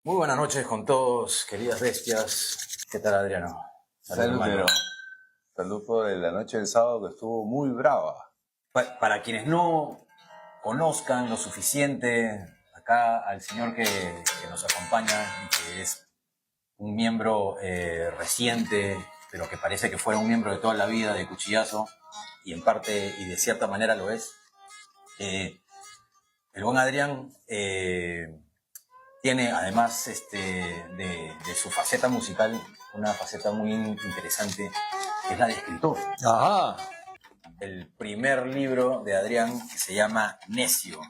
Muy buenas noches con todos, queridas bestias. ¿Qué tal, Adriano? Salud, hermano. salud por la noche del sábado que estuvo muy brava. Para quienes no conozcan lo suficiente acá al señor que nos acompaña y que es un miembro reciente, pero que parece que fuera un miembro de toda la vida de Cuchillazo, y en parte y de cierta manera lo es, el buen Adrián tiene, además de su faceta musical, una faceta muy interesante, que es la de escritor. Ajá. El primer libro de Adrián, que se llama Necio.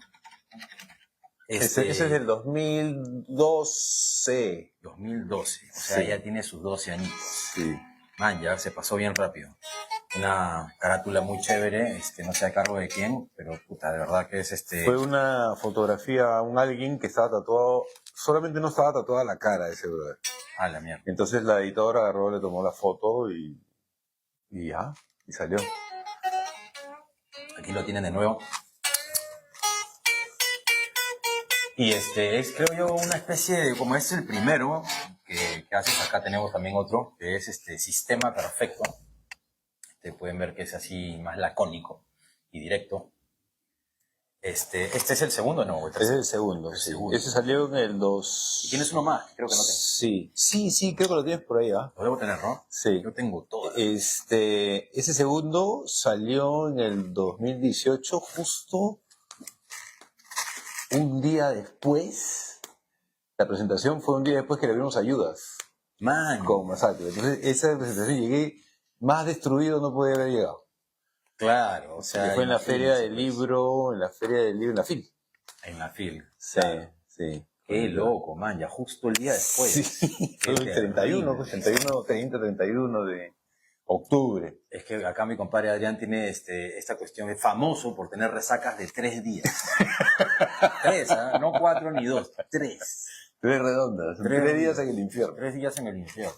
Ese es del 2012. 2012, o sea, Sí. ya tiene sus 12 añitos. Sí. Man, ya se pasó bien rápido. Una carátula muy chévere, no sé a cargo de quién, pero puta, de verdad que es Fue una fotografía a un alguien que estaba tatuado, solamente no estaba tatuada la cara de ese brother. Ah, la mierda. Entonces la editora agarró, le tomó la foto y salió. Aquí lo tienen de nuevo. Y es, creo yo, una especie de, como es el primero que haces, acá tenemos también otro, que es Sistema Perfecto. Pueden ver que es así más lacónico y directo. Este es el segundo, ¿no? Ese es el segundo. El sí. segundo. Ese salió en el 2. ¿Y tienes uno más? Creo que no tengo. Sí, creo que lo tienes por ahí, ¿ah? Lo debo tener, ¿no? Sí. Yo tengo todo. Ese segundo salió en el 2018, justo un día después. La presentación fue un día después que le vimos ayudas. Man. Con Masacre. Entonces, esa presentación llegué más destruido, no podía haber llegado. Claro, o sea. Que fue en la feria del libro, en la FIL. En la FIL. Sí, claro. sí. Qué loco, man, ya justo el día después. Sí, fue el 31, 31 de octubre. Es que acá mi compadre Adrián tiene esta cuestión, es famoso por tener resacas de 3 días. 3, ¿eh? No 4 ni 2, 3. 3 redondas, 3 días en el infierno. 3 días en el infierno.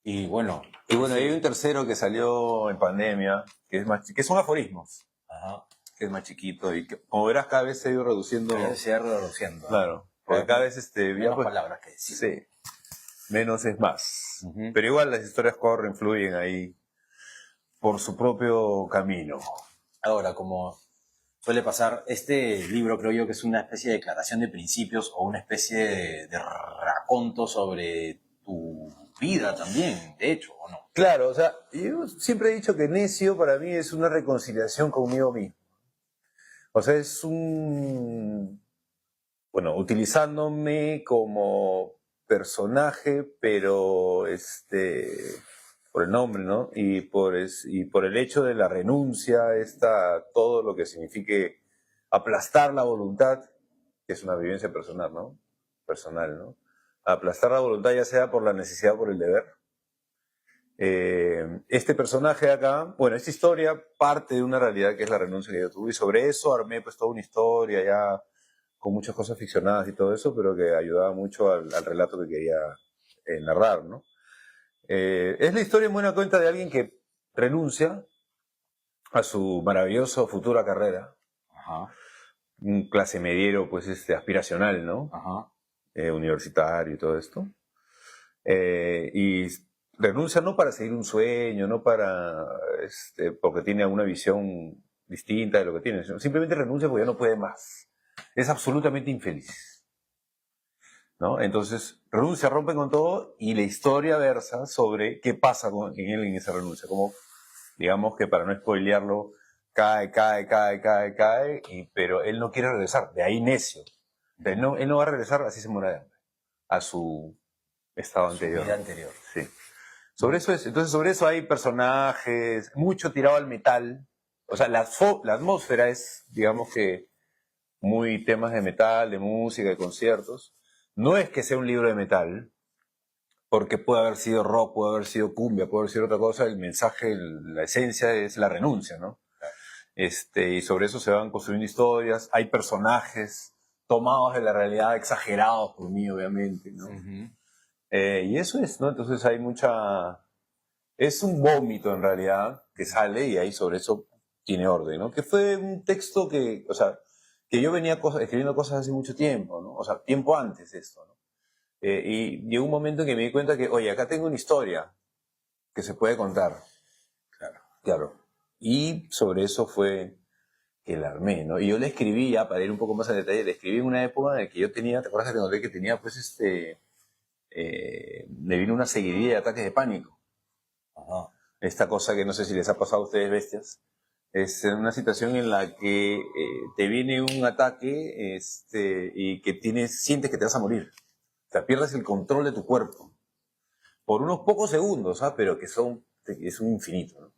Y bueno, hay un tercero que salió en pandemia, que son aforismos. Ajá. Que es más chiquito y que, como verás, cada vez se ha ido reduciendo. Cada vez se ha ido reduciendo. Claro, porque cada vez menos palabras que decir. Sí, menos es más. Pero igual las historias corren, fluyen ahí por su propio camino. Ahora, como suele pasar, este libro creo yo que es una especie de declaración de principios o una especie de raconto sobre tu vida también, de hecho, ¿o no? Claro, o sea, yo siempre he dicho que Necio para mí es una reconciliación conmigo mismo. O sea, es utilizándome como personaje, pero por el nombre, ¿no? Y por el hecho de la renuncia, todo lo que signifique aplastar la voluntad, que es una vivencia personal, ¿no? Aplastar la voluntad, ya sea por la necesidad o por el deber. Este personaje acá, esta historia parte de una realidad que es la renuncia que yo tuve, y sobre eso armé pues toda una historia ya con muchas cosas ficcionadas y todo eso, pero que ayudaba mucho al relato que quería narrar, ¿no? Es la historia en buena cuenta de alguien que renuncia a su maravillosa futura carrera. Ajá. Un clase mediero, pues, aspiracional, ¿no? Ajá. Universitario y todo esto. Y renuncia no para seguir un sueño, no para, porque tiene una visión distinta de lo que tiene, sino simplemente renuncia porque ya no puede más. Es absolutamente infeliz, ¿no? Entonces, renuncia, rompe con todo, y la historia versa sobre qué pasa en él en esa renuncia. Como, digamos que para no spoilearlo, cae, pero él no quiere regresar, de ahí Necio. Él no va a regresar, así se muere de hambre, a su estado anterior. Su vida anterior. Sí. Entonces sobre eso hay personajes, mucho tirado al metal. O sea, la atmósfera es, digamos que, muy temas de metal, de música, de conciertos. No es que sea un libro de metal, porque puede haber sido rock, puede haber sido cumbia, puede haber sido otra cosa. El mensaje, la esencia es la renuncia, ¿no? Y sobre eso se van construyendo historias. Hay personajes tomados de la realidad, exagerados por mí, obviamente, ¿no? Y eso es, ¿no? Entonces hay es un vómito en realidad que sale, y ahí sobre eso tiene orden, ¿no? Que fue un texto que que yo venía escribiendo cosas hace mucho tiempo, ¿no? O sea, tiempo antes de esto, ¿no? Y llegó un momento en que me di cuenta que, oye, acá tengo una historia que se puede contar. Claro. Claro. Y sobre eso fue que la armé, ¿no? Y yo le escribí, ya para ir un poco más en detalle, le escribí en una época en la que yo tenía, ¿te acuerdas que te conté que tenía, pues, me vino una seguidilla de ataques de pánico? Ajá. Esta cosa que no sé si les ha pasado a ustedes, bestias. Es una situación en la que te viene un ataque y que sientes que te vas a morir. O sea, pierdes el control de tu cuerpo. Por unos pocos segundos, ¿ah? Pero que es un infinito, ¿no?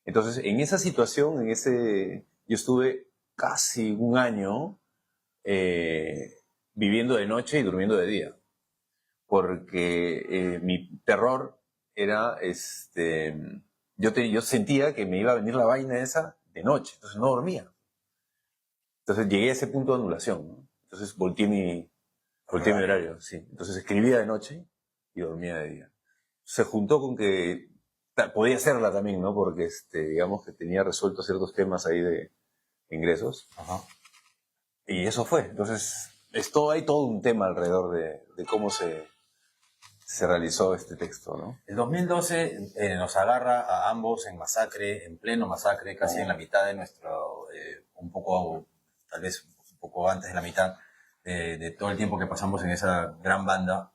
Entonces, en esa situación, yo estuve casi un año viviendo de noche y durmiendo de día. Porque mi terror era, yo sentía que me iba a venir la vaina esa de noche, entonces no dormía. Entonces llegué a ese punto de anulación, ¿no? Entonces volteé mi horario, sí. Entonces escribía de noche y dormía de día. Se juntó con que podía hacerla también, ¿no? Porque digamos que tenía resueltos ciertos temas ahí de ingresos. Ajá. Y eso fue. Entonces, hay todo un tema alrededor de cómo se realizó este texto, ¿no? El 2012 nos agarra a ambos en masacre, en pleno masacre, casi en la mitad de nuestro, tal vez un poco antes de la mitad de todo el tiempo que pasamos en esa gran banda.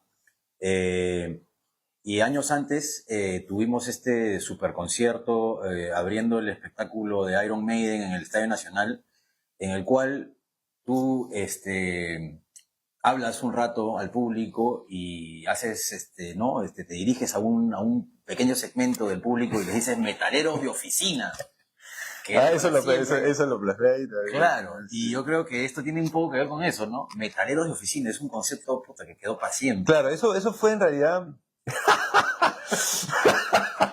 Y años antes tuvimos este super concierto abriendo el espectáculo de Iron Maiden en el Estadio Nacional, en el cual tú hablas un rato al público y haces, ¿no? Te diriges a un pequeño segmento del público y les dices metaleros de oficina. Eso lo plasmé ahí también. Claro, y yo creo que esto tiene un poco que ver con eso, ¿no? Metaleros de oficina es un concepto que quedó para siempre. Claro, eso fue en realidad...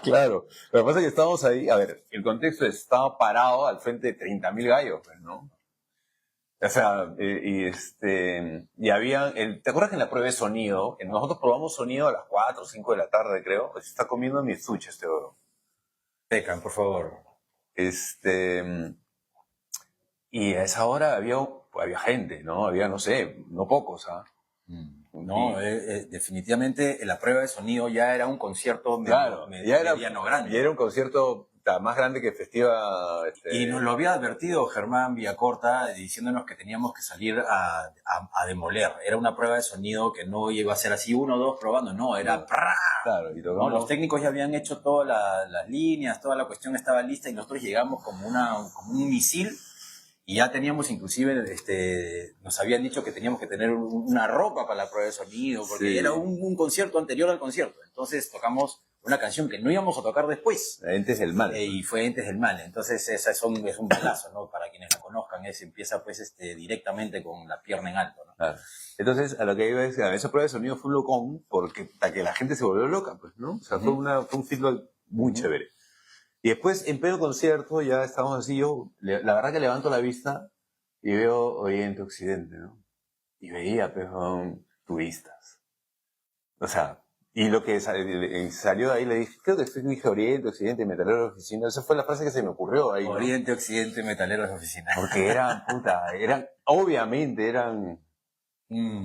Claro, lo que pasa es que estábamos ahí, a ver, el contexto estaba parado al frente de 30.000 gallos, pues, ¿no? O sea, y había, ¿te acuerdas que en la prueba de sonido, nosotros probamos sonido a las 4 o 5 de la tarde, creo? Pues está comiendo mi sushi oro. Pecan, por favor. Y a esa hora había gente, ¿no? Había, no sé, no pocos, ¿ah? No, definitivamente la prueba de sonido ya era un concierto mediano grande. Ya era un concierto más grande que Festiva. Y nos lo había advertido Germán Villacorta diciéndonos que teníamos que salir a demoler. Era una prueba de sonido que no iba a ser así 1 o 2 probando, no, era ¡prá! Claro, y ¿No? Los técnicos ya habían hecho todas las líneas, toda la cuestión estaba lista y nosotros llegamos como un misil. Y ya teníamos inclusive, nos habían dicho que teníamos que tener una ropa para la prueba de sonido, porque era un concierto anterior al concierto. Entonces tocamos una canción que no íbamos a tocar después. Entes del Mal. Y fue Entes del Mal. Entonces esa es un balazo, ¿no? Para quienes la conozcan, empieza pues directamente con la pierna en alto, ¿no? Claro. Entonces, a lo que iba es que esa prueba de sonido fue un locón, porque hasta que la gente se volvió loca, pues, ¿no? O sea, fue un feedback muy chévere. Y después, en pleno concierto, ya estábamos así, la verdad que levanto la vista y veo Oriente Occidente, ¿no? Y veía, pues, turistas. O sea, y lo que salió de ahí, le dije, creo que dije Oriente, Occidente, Metaleros de Oficina. Esa fue la frase que se me ocurrió ahí, ¿no? Oriente, Occidente, Metaleros de Oficina. Porque obviamente eran...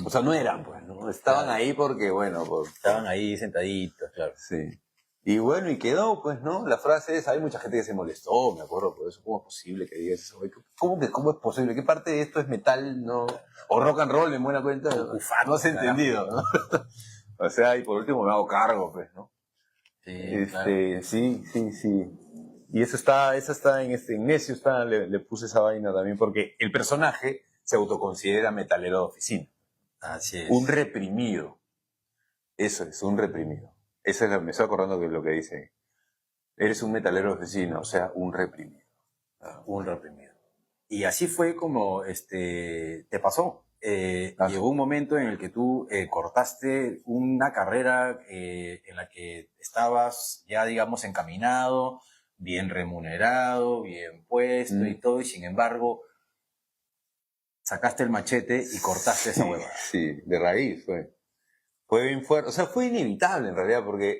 O sea, no eran, pues, ¿no? Estaban ahí porque, bueno... Estaban ahí sentaditos, claro. Sí. Y bueno, y quedó, pues, ¿no? La frase es, hay mucha gente que se molestó, me acuerdo por eso. ¿Cómo es posible que digas eso? ¿Cómo es posible? ¿Qué parte de esto es metal, no? O rock and roll, en buena cuenta. No has entendido, ¿no? O sea, y por último me hago cargo, pues, ¿no? Sí, claro. Sí. Y eso está en Necio le puse esa vaina también, porque el personaje se autoconsidera metalero de oficina. Así es. Un reprimido. Eso es, un reprimido. Me estoy acordando de lo que dice. Eres un metalero de oficina, o sea, un reprimido. Un reprimido. Y así fue como te pasó. Llegó un momento en el que tú cortaste una carrera en la que estabas ya, digamos, encaminado, bien remunerado, bien puesto y todo, y sin embargo sacaste el machete y cortaste esa hueva. Sí, de raíz fue. Fue bien fuerte, o sea, fue inevitable en realidad, porque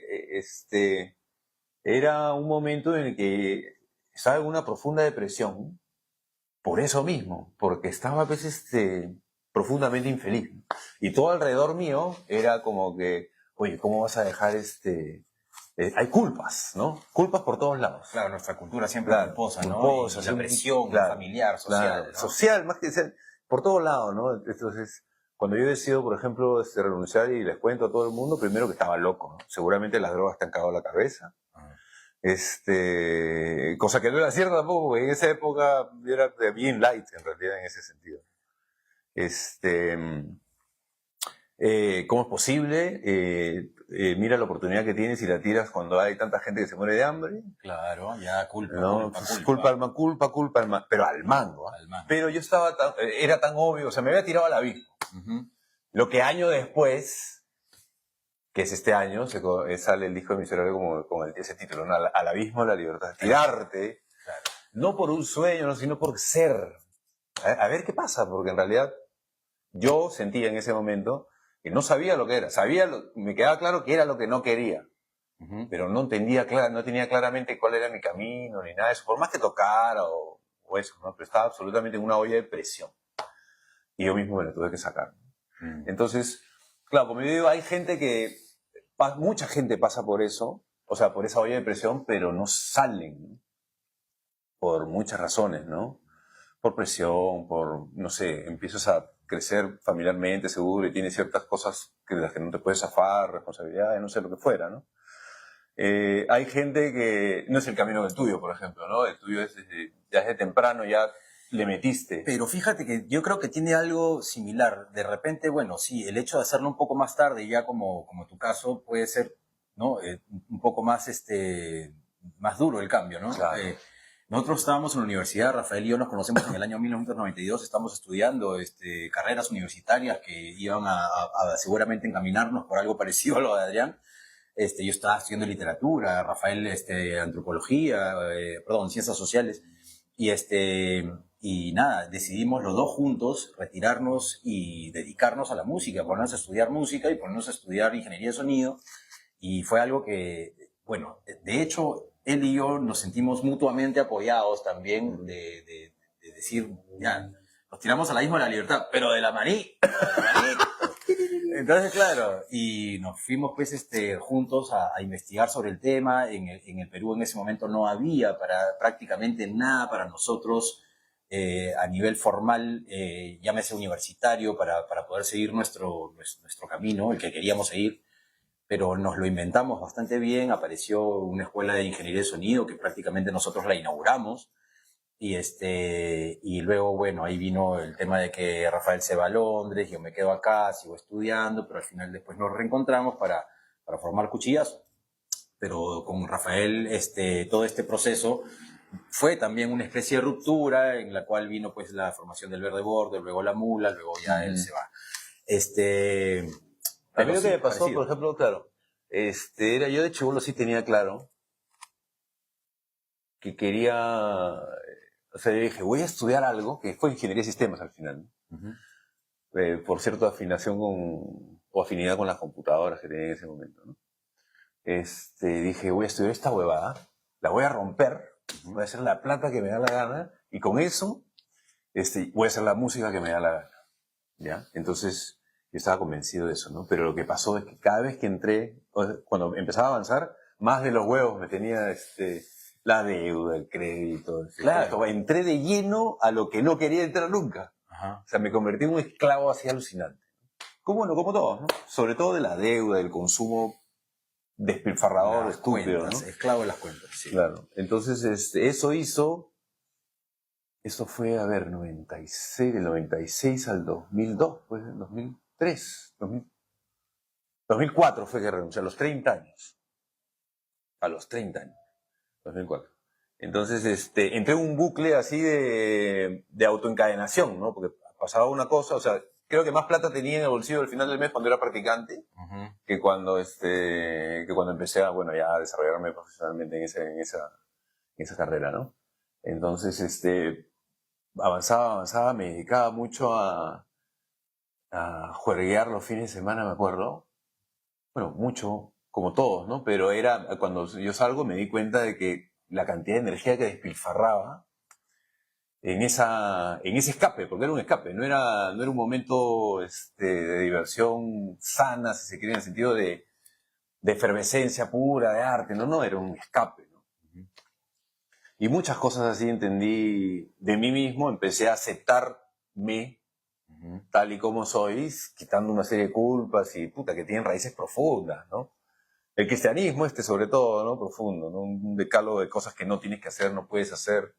era un momento en el que estaba en una profunda depresión, por eso mismo, porque estaba pues, profundamente infeliz. Y todo alrededor mío era como que, oye, ¿cómo vas a dejar hay culpas, ¿no? Culpas por todos lados. Claro, nuestra cultura siempre Claro, culposa, ¿no? culposa, Y la siempre, presión claro, familiar, social, claro, ¿no? social, más que ser, por todos lados, ¿no? Entonces, cuando yo decido, por ejemplo, renunciar y les cuento a todo el mundo, primero que estaba loco, ¿no? Seguramente las drogas te han cagado la cabeza. Ah. Cosa que no era cierta tampoco, porque en esa época yo era bien light, en realidad, en ese sentido. ¿Cómo es posible? Mira la oportunidad que tienes y la tiras cuando hay tanta gente que se muere de hambre. Claro, ya culpa, ¿No? Culpa al pero al mango. Al mango. Pero yo era tan obvio, o sea, me había tirado al abismo. Uh-huh. Lo que año después, que es este año, sale el disco de Miserable con ese título, ¿no? Al abismo de la libertad. Tirarte, claro. No por un sueño, no, sino por ser. A ver qué pasa, porque en realidad yo sentía en ese momento que no sabía lo que era. Me quedaba claro que era lo que no quería. Uh-huh. Pero no tenía claramente cuál era mi camino ni nada de eso, por más que tocara o eso, ¿no? Pero estaba absolutamente en una olla de presión. Y yo mismo me la tuve que sacar. Entonces, claro, como yo digo, hay gente mucha gente pasa por eso, o sea, por esa olla de presión, pero no salen, ¿no? Por muchas razones, ¿no? Por presión, no sé, empiezas a crecer familiarmente, seguro, y tienes ciertas cosas de las que no te puedes zafar, responsabilidades, no sé, lo que fuera, ¿no? Hay gente que no es el camino del tuyo, por ejemplo, ¿no? El tuyo es ya desde temprano, ya le metiste. Pero fíjate que yo creo que tiene algo similar. De repente, bueno, sí, el hecho de hacerlo un poco más tarde, ya como tu caso, puede ser, ¿no? Un poco más, más duro el cambio, ¿no? Claro. Nosotros estábamos en la universidad, Rafael y yo nos conocemos en el año 1992, estamos estudiando carreras universitarias que iban a seguramente encaminarnos por algo parecido a lo de Adrián. Yo estaba estudiando literatura, Rafael antropología, ciencias sociales, y nada, decidimos los dos juntos retirarnos y dedicarnos a la música, ponernos a estudiar música y ponernos a estudiar ingeniería de sonido, y fue algo que, bueno, de hecho, él y yo nos sentimos mutuamente apoyados también de decir, ya, nos tiramos al abismo de la libertad, pero de la maní. Entonces, claro, y nos fuimos pues juntos a investigar sobre el tema. En el Perú en ese momento no había prácticamente nada para nosotros a nivel formal, llámese universitario, para poder seguir nuestro camino, el que queríamos seguir, pero nos lo inventamos bastante bien. Apareció una escuela de ingeniería de sonido que prácticamente nosotros la inauguramos. Y luego, bueno, ahí vino el tema de que Rafael se va a Londres, yo me quedo acá, sigo estudiando, pero al final después nos reencontramos para formar Cuchillazo. Pero con Rafael, todo este proceso fue también una especie de ruptura en la cual vino pues la formación del Verde Borde, luego la Mula, luego ya él se va. A mí lo que me pasó, parecido. por ejemplo, claro, yo de chibolo sí tenía claro que quería, o sea, yo dije, voy a estudiar algo, que fue ingeniería de sistemas al final, ¿no? Uh-huh. Por cierto, afinación o afinidad con las computadoras que tenía en ese momento, ¿no? Dije, voy a estudiar esta huevada, la voy a romper, voy a hacer la plata que me da la gana, y con eso, voy a hacer la música que me da la gana, ¿ya? Entonces, yo estaba convencido de eso, ¿no? Pero lo que pasó es que cada vez que entré, cuando empezaba a avanzar, más de los huevos me tenía, la deuda, el crédito. Claro. Entré de lleno a lo que no quería entrar nunca. Ajá. O sea, me convertí en un esclavo así alucinante. Como todos, ¿no? Sobre todo de la deuda, del consumo despilfarrador, estúpido, cuentas, ¿no? Esclavo de las cuentas, sí. Claro. Entonces, eso fue, 96, del 96 al 2002, pues, 2003, 2004 fue que renuncié, a los 30 años. A los 30 años. 2004. Entonces, entré en un bucle así de autoencadenación, ¿no? Porque pasaba una cosa, o sea, creo que más plata tenía en el bolsillo al final del mes cuando era practicante, uh-huh, que cuando empecé a, bueno, ya a desarrollarme profesionalmente en esa carrera, ¿no? Entonces, avanzaba, me dedicaba mucho a juerguear los fines de semana, me acuerdo. Bueno, mucho, como todos, ¿no? Pero cuando yo salgo me di cuenta de que la cantidad de energía que despilfarraba en ese escape, porque era un escape, no era un momento de diversión sana, si se quiere, en el sentido de efervescencia pura, de arte, no, era un escape, ¿no? Y muchas cosas así entendí de mí mismo, empecé a aceptarme tal y como soy, quitando una serie de culpas y puta, que tienen raíces profundas, ¿no? El cristianismo, sobre todo, ¿no? Profundo, ¿no? Un decálogo de cosas que no tienes que hacer, no puedes hacer,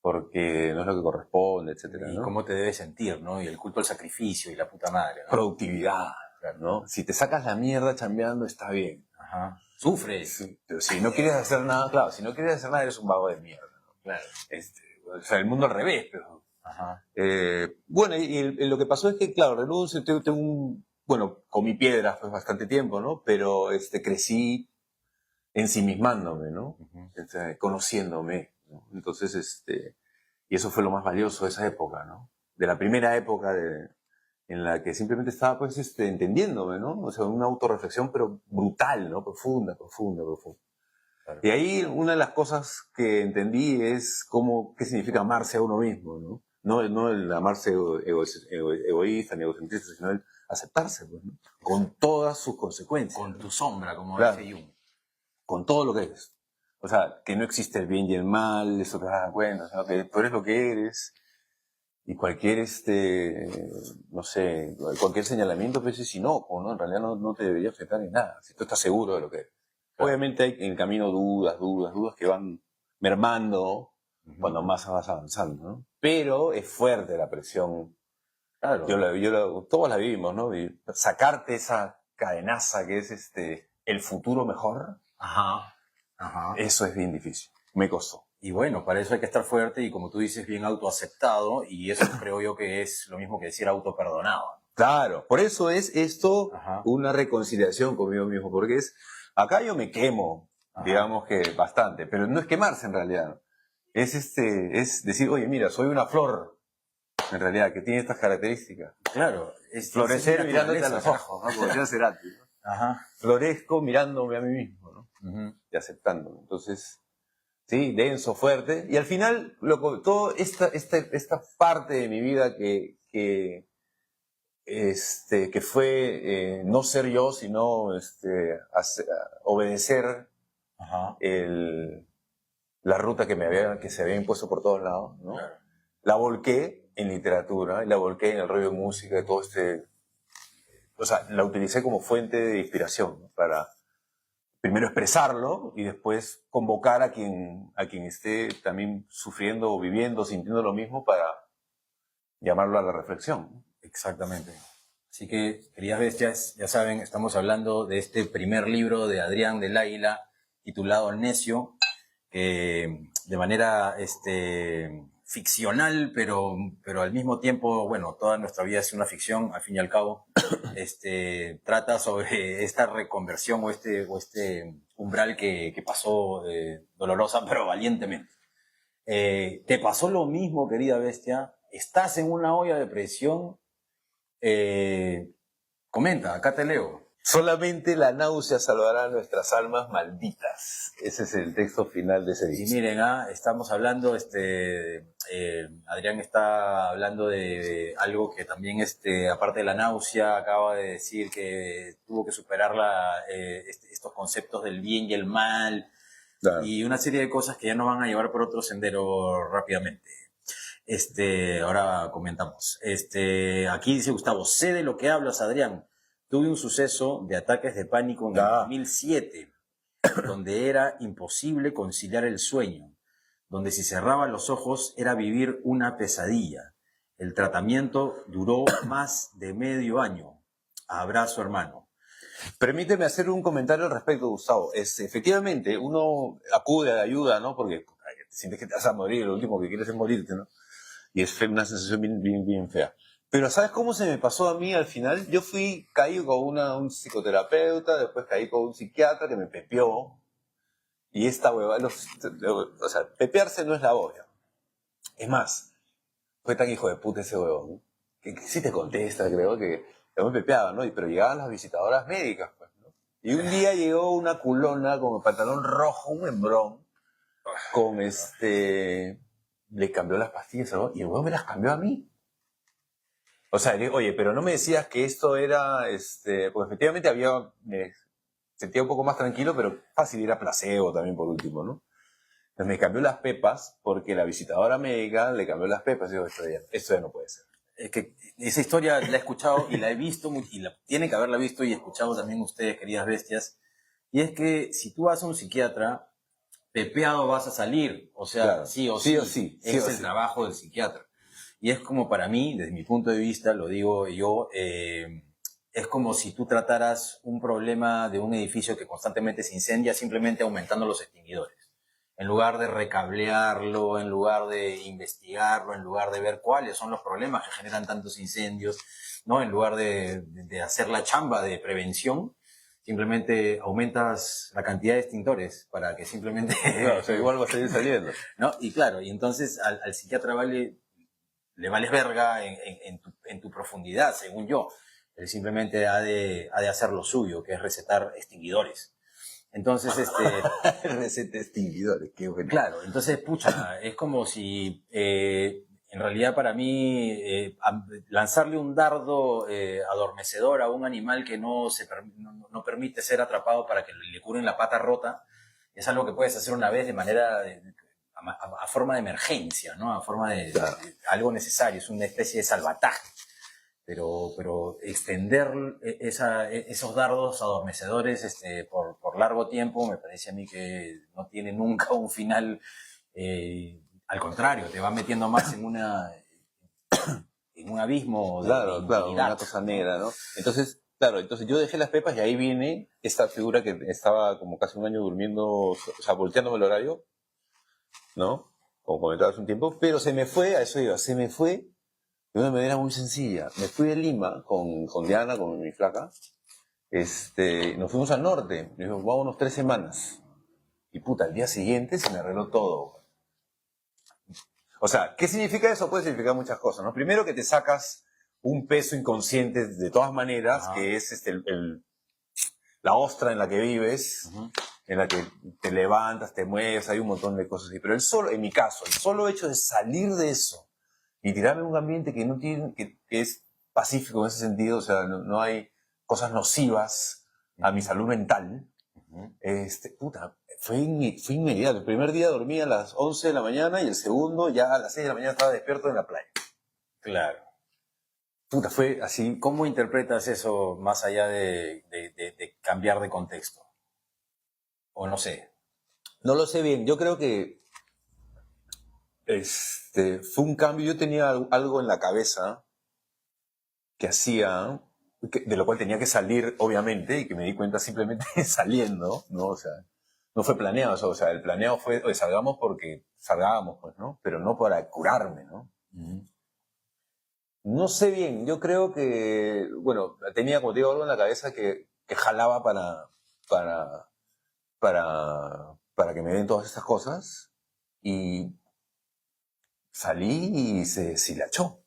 porque no es lo que corresponde, etcétera, Y ¿no? cómo te debes sentir, ¿no? Y el culto al sacrificio y la puta madre, ¿no? Productividad, ¿no? Si te sacas la mierda chambeando, está bien. Ajá. Sufres. Si no quieres hacer nada, claro, si no quieres hacer nada, eres un vago de mierda, ¿no? Claro. O sea, el mundo al revés, pero... Ajá. Bueno, y lo que pasó es que, claro, renuncio, tengo bueno, comí piedras pues bastante tiempo, ¿no? Pero crecí ensimismándome, ¿no? Conociéndome, ¿no? Entonces, y eso fue lo más valioso de esa época, ¿no? De la primera época en la que simplemente estaba, pues, entendiéndome, ¿no? O sea, una autorreflexión, pero brutal, ¿no? Profunda. Claro. Y ahí una de las cosas que entendí es qué significa amarse a uno mismo, ¿no? No el amarse egoísta ni egocentrista, sino el aceptarse, pues, ¿no? Con todas sus consecuencias. Con tu sombra, como Claro. dice Jung. Con todo lo que eres. O sea, que no existe el bien y el mal, eso te das cuenta, sino que tú eres lo que eres. Y cualquier, no sé, cualquier señalamiento pues es inocuo, ¿no? En realidad no te debería afectar en nada, si tú estás seguro de lo que eres. Claro. Obviamente hay en el camino dudas que van mermando cuando más vas avanzando, ¿no? Pero es fuerte la presión. Claro. Todos la vivimos, ¿no? Y sacarte esa cadenaza que es el futuro mejor, Ajá. Ajá. eso es bien difícil. Me costó. Y bueno, para eso hay que estar fuerte y, como tú dices, bien autoaceptado, y eso creo yo que es lo mismo que decir autoperdonado. Claro, por eso es esto Ajá. una reconciliación conmigo mismo, porque acá yo me quemo, Ajá. digamos que bastante, pero no es quemarse en realidad. Es decir, oye, mira, soy una flor, en realidad, que tiene estas características. Claro. Florecer es mirándote a los naturaleza, ojos, ¿no? Como decía Cerati, ¿no? Ajá. Florezco mirándome a mí mismo, ¿no? Uh-huh. Y aceptándome. Entonces, sí, denso, fuerte. Y al final, toda esta parte de mi vida que fue no ser yo, sino obedecer Ajá. la ruta que se había impuesto por todos lados, ¿no? Claro. La volqué en literatura, y la volqué en el rollo de música, de todo o sea, la utilicé como fuente de inspiración, ¿no? Para primero expresarlo y después convocar a quien esté también sufriendo o viviendo, sintiendo lo mismo, para llamarlo a la reflexión, ¿no? Exactamente. Así que, queridas bestias, ya saben, estamos hablando de este primer libro de Adrián del Águila, titulado Necio, que de manera ficcional, pero al mismo tiempo, bueno, toda nuestra vida es una ficción, al fin y al cabo, trata sobre esta reconversión o este umbral que pasó dolorosa, pero valientemente. ¿Te pasó lo mismo, querida bestia? ¿Estás en una olla de presión? Comenta, acá te leo. Solamente la náusea salvará nuestras almas malditas. Ese es el texto final de ese Y disco. miren, estamos hablando, Adrián está hablando de algo que también, aparte de la náusea, acaba de decir que tuvo que superar estos conceptos del bien y el mal, Claro. y una serie de cosas que ya nos van a llevar por otro sendero rápidamente. Ahora comentamos. Aquí dice Gustavo, sé de lo que hablas, Adrián. Tuve un suceso de ataques de pánico en el 2007, donde era imposible conciliar el sueño, donde si cerraba los ojos era vivir una pesadilla. El tratamiento duró más de medio año. Abrazo, hermano. Permíteme hacer un comentario al respecto, Gustavo. Efectivamente, uno acude a la ayuda, ¿no? Porque te sientes que te vas a morir, lo último que quieres es morirte, ¿no? Y es una sensación bien fea. Pero ¿sabes cómo se me pasó a mí al final? Yo caí con un psicoterapeuta, después caí con un psiquiatra que me pepeó. Y esta hueva, o sea, pepearse no es la olla. Es más, fue tan hijo de puta ese huevón, que sí te contesta, creo que me pepeaba, ¿no? Pero llegaban las visitadoras médicas, pues, ¿no? Y un día llegó una culona con el pantalón rojo, un hembrón, con le cambió las pastillas al huevón, y el huevón me las cambió a mí. O sea, oye, pero no me decías que esto era, porque efectivamente me sentía un poco más tranquilo, pero fácil, era placebo también por último, ¿no? Entonces me cambió las pepas porque la visitadora médica le cambió las pepas y digo, esto ya no puede ser. Es que esa historia la he escuchado y la he visto, y tienen que haberla visto y escuchado también ustedes, queridas bestias. Y es que si tú vas a un psiquiatra, pepeado vas a salir. O sea, Claro, sí o sí sí. o sí, sí Es o el sí. trabajo del psiquiatra. Y es como para mí, desde mi punto de vista, lo digo yo, es como si tú trataras un problema de un edificio que constantemente se incendia simplemente aumentando los extinguidores. En lugar de recablearlo, en lugar de investigarlo, en lugar de ver cuáles son los problemas que generan tantos incendios, ¿no? En lugar de hacer la chamba de prevención, simplemente aumentas la cantidad de extintores para que simplemente... No, o sea, igual va a seguir saliendo. ¿No? Y claro, y entonces al psiquiatra le vales verga en tu profundidad, según yo. Él simplemente ha de hacer lo suyo, que es recetar extinguidores. Entonces, Receta extinguidores, qué bueno. claro, entonces, pucha, es como si, en realidad para mí, lanzarle un dardo adormecedor a un animal que no permite ser atrapado para que le curen la pata rota, es algo que puedes hacer una vez de manera, a forma de emergencia, ¿no? A forma Claro. de algo necesario, es una especie de salvataje. Pero extender esos dardos adormecedores por largo tiempo me parece a mí que no tiene nunca un final, al contrario, te va metiendo más en un abismo de Claro, impunidad. una cosa negra, ¿no? Entonces, claro, entonces yo dejé las pepas y ahí viene esta figura que estaba como casi un año durmiendo, o sea, volteándome el horario, ¿no? Como comentaba hace un tiempo, pero se me fue, a eso iba, se me fue de una manera muy sencilla. Me fui de Lima con Diana, con mi flaca, nos fuimos al norte, nos dijimos, vámonos 3 semanas. Y puta, al día siguiente se me arregló todo. O sea, ¿qué significa eso? Puede significar muchas cosas, ¿no? Primero que te sacas un peso inconsciente de todas maneras, Ajá. que es la ostra en la que vives, Uh-huh. en la que te levantas, te mueves, hay un montón de cosas así. Pero en mi caso, el solo hecho de salir de eso y tirarme en un ambiente que no tiene, que es pacífico en ese sentido, o sea, no hay cosas nocivas a mi salud mental, Uh-huh. puta, fue inmediato. El primer día dormí a las 11 de la mañana y el segundo ya a las 6 de la mañana estaba despierto en la playa. Claro. Puta, fue así. ¿Cómo interpretas eso más allá de cambiar de contexto? O no sé. No lo sé bien, yo creo que fue un cambio. Yo tenía algo en la cabeza que hacía, de lo cual tenía que salir, obviamente, y que me di cuenta simplemente saliendo, ¿no? O sea, no fue planeado, o sea, el planeado fue, oye, salgamos porque salgábamos, pues, ¿no? Pero no para curarme, ¿no? Uh-huh. No sé bien, yo creo que, bueno, tenía, como te digo, algo en la cabeza que jalaba para, para que me den todas estas cosas, y salí y se deshilachó.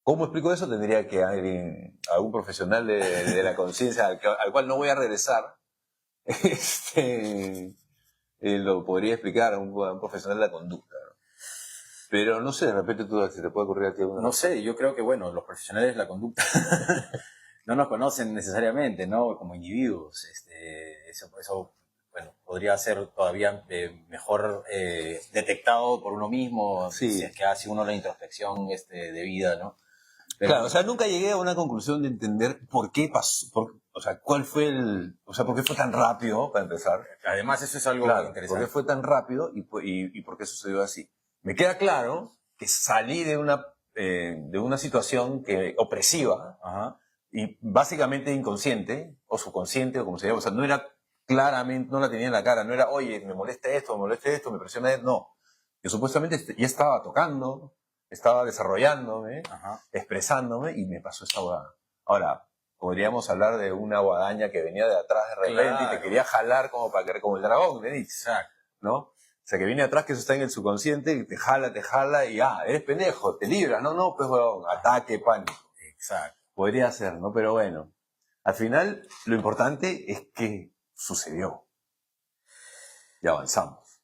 ¿Cómo explico eso? Tendría que algún profesional de la conciencia al cual no voy a regresar, lo podría explicar a un profesional de la conducta, ¿no? Pero no sé, de repente tú se te puede ocurrir a ti alguna No cosa. sé, yo creo que, bueno, los profesionales de la conducta no nos conocen necesariamente, ¿no? Como individuos. Eso bueno, podría ser todavía mejor detectado por uno mismo, Sí. si es que hace uno la introspección de vida, ¿no? Pero, Claro, o sea, nunca llegué a una conclusión de entender por qué pasó, o sea, cuál fue por qué fue tan rápido, para empezar. además, eso es algo Claro, interesante. por qué fue tan rápido y por qué sucedió así. Me queda claro que salí de una situación opresiva, Ajá. y básicamente inconsciente, o subconsciente, o como se llama. O sea, no era claramente, no la tenía en la cara, no era, oye, me molesta esto, me presiona esto, no. Yo supuestamente ya estaba tocando, estaba desarrollándome, Ajá. expresándome, y me pasó esta huevada. Ahora, podríamos hablar de una guadaña que venía de atrás de repente y Claro. te quería jalar como el dragón, me dice, Exacto. ¿no? O sea, que viene atrás, que eso está en el subconsciente, y te jala, y eres pendejo, te libras, no, pues huevón, ataque, pánico. Exacto. Podría ser, ¿no? Pero bueno, al final lo importante es que sucedió. Y avanzamos.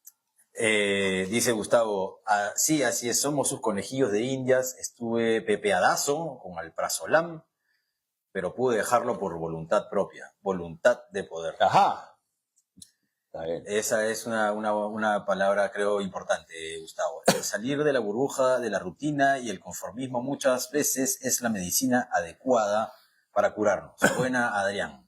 Dice Gustavo, sí, así es, somos sus conejillos de indias. Estuve pepeadazo con alprazolam, pero pude dejarlo por voluntad propia, voluntad de poder. Ajá. Está bien. Esa es una palabra, creo, importante, Gustavo. El salir de la burbuja, de la rutina y el conformismo muchas veces es la medicina adecuada para curarnos. Buena, Adrián.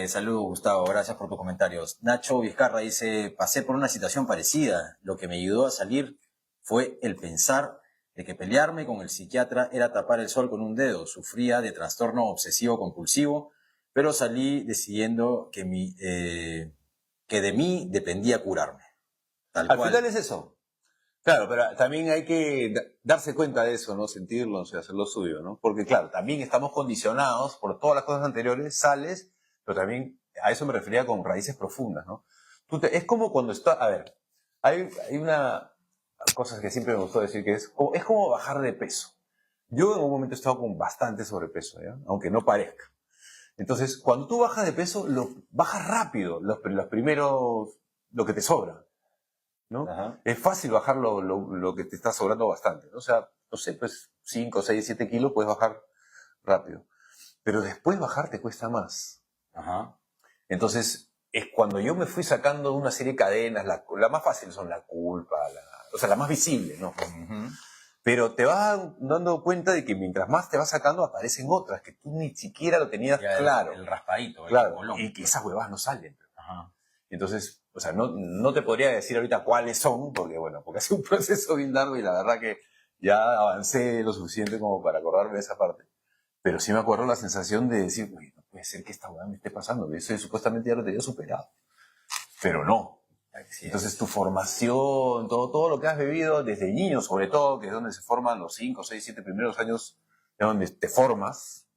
Saludos, Gustavo, gracias por tus comentarios. Nacho Vizcarra dice, pasé por una situación parecida. Lo que me ayudó a salir fue el pensar de que pelearme con el psiquiatra era tapar el sol con un dedo. Sufría de trastorno obsesivo compulsivo, pero salí decidiendo que de mí dependía curarme. Tal Al cual. final es eso. Claro, pero también hay que darse cuenta de eso, ¿no? Sentirlo, o sea, hacer lo suyo, ¿no? Porque claro, también estamos condicionados por todas las cosas anteriores, sales, pero también a eso me refería con raíces profundas, ¿no? Es como cuando está, a ver, hay una cosa que siempre me gustó decir que es como bajar de peso. Yo en un momento he estado con bastante sobrepeso, ¿ya? Aunque no parezca. Entonces, cuando tú bajas de peso, bajas rápido, los primeros, lo que te sobra, ¿no? Ajá. Es fácil bajar lo que te está sobrando bastante, ¿no? O sea, no sé, pues 5, 6, 7 kilos puedes bajar rápido. Pero después bajar te cuesta más. Ajá. Entonces, es cuando yo me fui sacando una serie de cadenas, la más fácil son la culpa, o sea, la más visible, ¿no? Uh-huh. Pero te vas dando cuenta de que mientras más te vas sacando, aparecen otras que tú ni siquiera lo tenías Ya claro. El raspadito, claro, el bolón. y que esas huevadas no salen. Ajá. Entonces, o sea, no te podría decir ahorita cuáles son, porque ha sido un proceso bien largo y la verdad que ya avancé lo suficiente como para acordarme de esa parte. Pero sí me acuerdo la sensación de decir, uy, no puede ser que esta hueá me esté pasando, eso supuestamente ya lo tenía superado. Pero no. Entonces tu formación, todo lo que has vivido desde niño, sobre todo, que es donde se forman los 5, 6, 7 primeros años, es donde te formas,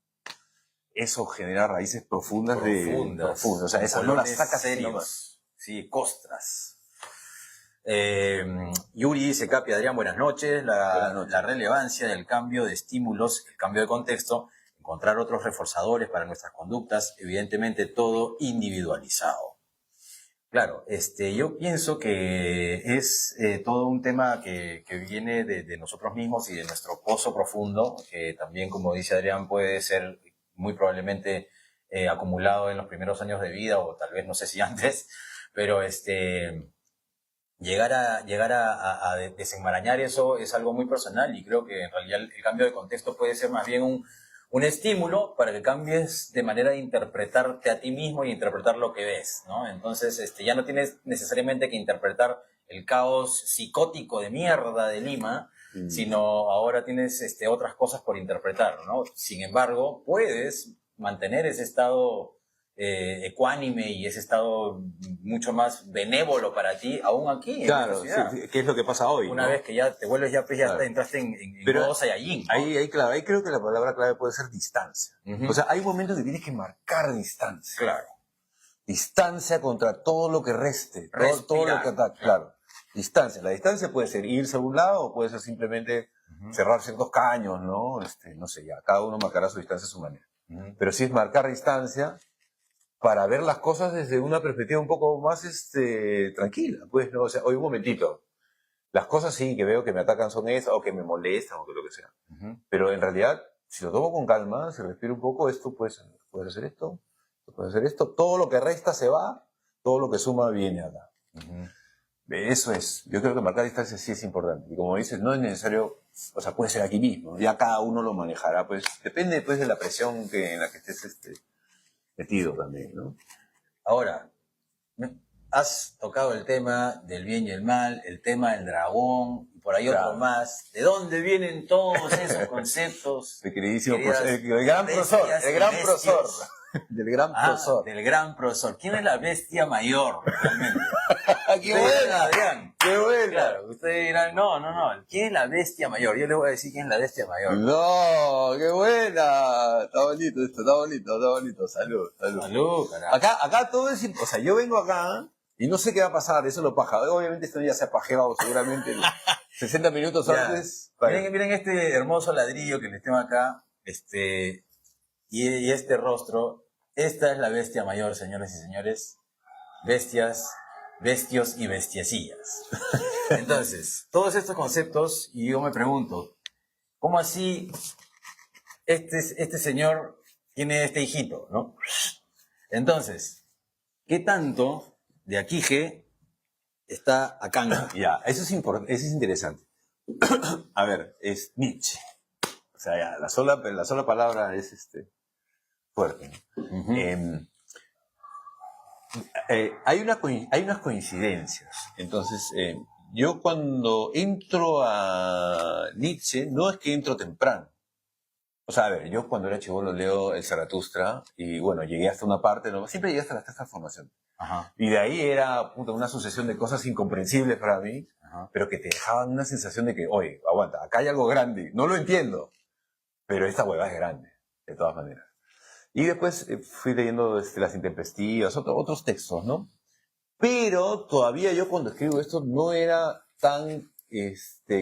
eso genera raíces profundas. Profundas. O sea, esas no las sacas serios. Sí, costras. Yuri dice, Capi, Adrián, buenas noches. La relevancia del cambio de estímulos, el cambio de contexto, encontrar otros reforzadores para nuestras conductas, evidentemente todo individualizado. Claro, yo pienso que es todo un tema que viene de nosotros mismos y de nuestro pozo profundo, que también, como dice Adrián, puede ser muy probablemente acumulado en los primeros años de vida, o tal vez no sé si antes, pero llegar a desenmarañar eso es algo muy personal, y creo que en realidad el cambio de contexto puede ser más bien un estímulo para que cambies de manera de interpretarte a ti mismo y interpretar lo que ves, ¿no? Entonces, ya no tienes necesariamente que interpretar el caos psicótico de mierda de Lima, sino ahora tienes otras cosas por interpretar, ¿no? Sin embargo, puedes mantener ese estado ecuánime y ese estado mucho más benévolo para ti, aún aquí. Claro, sí, ¿qué es lo que pasa hoy? Una vez que ya te vuelves, ya claro, entraste en modo Saiyajin, ¿no? Ahí creo que la palabra clave puede ser distancia. O sea, hay momentos que tienes que marcar distancia. Claro. Distancia contra todo lo que reste, todo lo que ataque. Claro. Distancia. La distancia puede ser irse a un lado o puede ser simplemente cerrar ciertos caños, ¿no? No sé, ya, cada uno marcará su distancia a su manera. Pero sí es marcar distancia para ver las cosas desde una perspectiva un poco más tranquila, pues, ¿no? O sea, oye, un momentito, las cosas sí que veo que me atacan son esas, o que me molestan, o que lo que sea. Pero en realidad, si lo tomo con calma, si respiro un poco, esto puede hacer esto, puede hacer esto, todo lo que resta se va, todo lo que suma viene acá. Eso es, yo creo que marcar distancia sí es importante. Y como dices, no es necesario, o sea, puede ser aquí mismo, ya cada uno lo manejará, pues, depende pues de la presión en la que estés metido también, ¿no? Ahora, has tocado el tema del bien y el mal, el tema del dragón, y por ahí otro más. ¿De dónde vienen todos esos conceptos? Mi queridísimo profesor, el gran profesor, del gran profesor. Del gran profesor. ¿Quién es la bestia mayor, realmente? ¡Qué buena, Adrián! ¡Qué buena! Claro, ustedes dirán, no. ¿Quién es la bestia mayor? Yo les voy a decir quién es la bestia mayor. ¡No! ¡Qué buena! Está bonito esto, está bonito. Salud. Salud, carajo. Acá todo es... O sea, yo vengo acá y no sé qué va a pasar, eso lo paja. Obviamente esto ya se ha pajeado seguramente 60 minutos antes. Miren este hermoso ladrillo que les tengo acá, y este rostro. Esta es la bestia mayor, señores y señores. Bestias bestios y bestiecillas. Entonces, todos estos conceptos, y yo me pregunto, ¿cómo así este señor tiene este hijito, ¿no? Entonces, ¿qué tanto de Aquique está acá? Ya, eso es interesante. A ver, es Nietzsche. O sea, ya, la sola palabra es fuerte, ¿no? Uh-huh. Hay unas coincidencias. Entonces, yo cuando entro a Nietzsche, no es que entro temprano. O sea, a ver, yo cuando era chibolo leo el Zaratustra y bueno, llegué hasta una parte, ¿no? Siempre llegué hasta la transformación. Ajá. Y de ahí era una sucesión de cosas incomprensibles para mí, Ajá. pero que te dejaban una sensación de que, oye, aguanta, acá hay algo grande, no lo entiendo, pero esta hueva es grande, de todas maneras. Y después fui leyendo las intempestivas, otros textos, ¿no? Pero todavía yo cuando escribo esto no era tan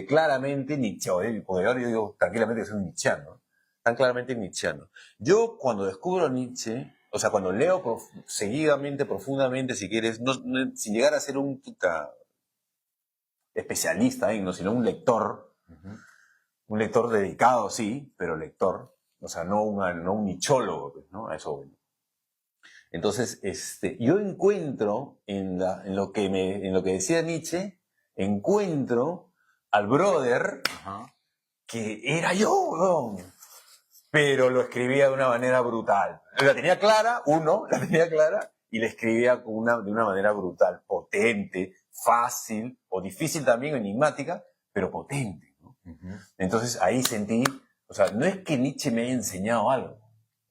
claramente nietzscheano, porque ahora yo digo tranquilamente que soy un nietzscheano, ¿no? Tan claramente nietzscheano. Yo cuando descubro a Nietzsche, o sea, cuando leo seguidamente, profundamente, si quieres, sin llegar a ser un especialista, ¿no? Sino un lector, Uh-huh. un lector dedicado, sí, pero lector, o sea, no un nichólogo, pues, ¿no? A eso voy. Entonces, yo encuentro en lo que decía Nietzsche, encuentro al brother Uh-huh. que era yo, ¿no? Pero lo escribía de una manera brutal. La tenía clara, y la escribía de una manera brutal, potente, fácil, o difícil también, enigmática, pero potente, ¿no? Uh-huh. Entonces ahí sentí, o sea, no es que Nietzsche me haya enseñado algo,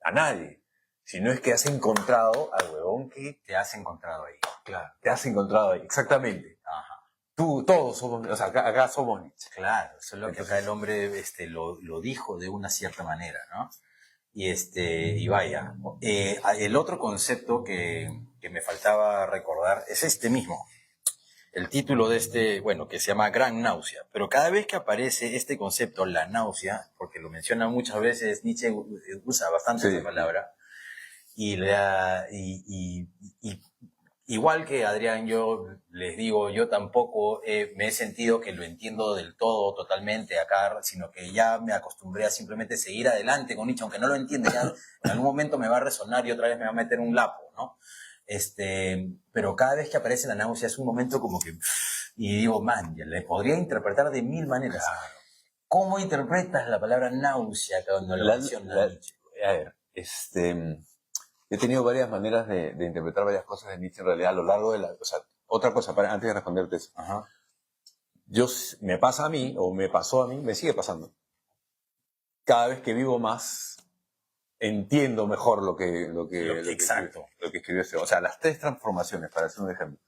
a nadie, sino es que has encontrado al huevón que Te has encontrado ahí. claro, te has encontrado ahí, exactamente. Ajá. Todos somos, o sea, acá somos Nietzsche. Claro, eso es lo que Entonces, acá el hombre lo dijo de una cierta manera, ¿no? Y vaya, el otro concepto que me faltaba recordar es este mismo. El título de bueno, que se llama Gran Náusea. Pero cada vez que aparece este concepto, la náusea, porque lo menciona muchas veces, Nietzsche usa bastante sí. esa palabra, y igual que Adrián, yo les digo, yo tampoco me he sentido que lo entiendo del todo, totalmente acá, sino que ya me acostumbré a simplemente seguir adelante con Nietzsche, aunque no lo entienda, ya en algún momento me va a resonar y otra vez me va a meter un lapo, ¿no? Pero cada vez que aparece la náusea es un momento como que, y digo, man, ya le podría interpretar de mil maneras. Claro. ¿Cómo interpretas la palabra náusea cuando lo menciona Nietzsche? A ver, he tenido varias maneras de interpretar varias cosas de Nietzsche en realidad a lo largo de o sea, otra cosa, antes de responderte eso. Ajá. Me pasa a mí, o me pasó a mí, me sigue pasando. Cada vez que vivo más, entiendo mejor lo que escribió este. O sea, las 3 transformaciones, para hacer un ejemplo,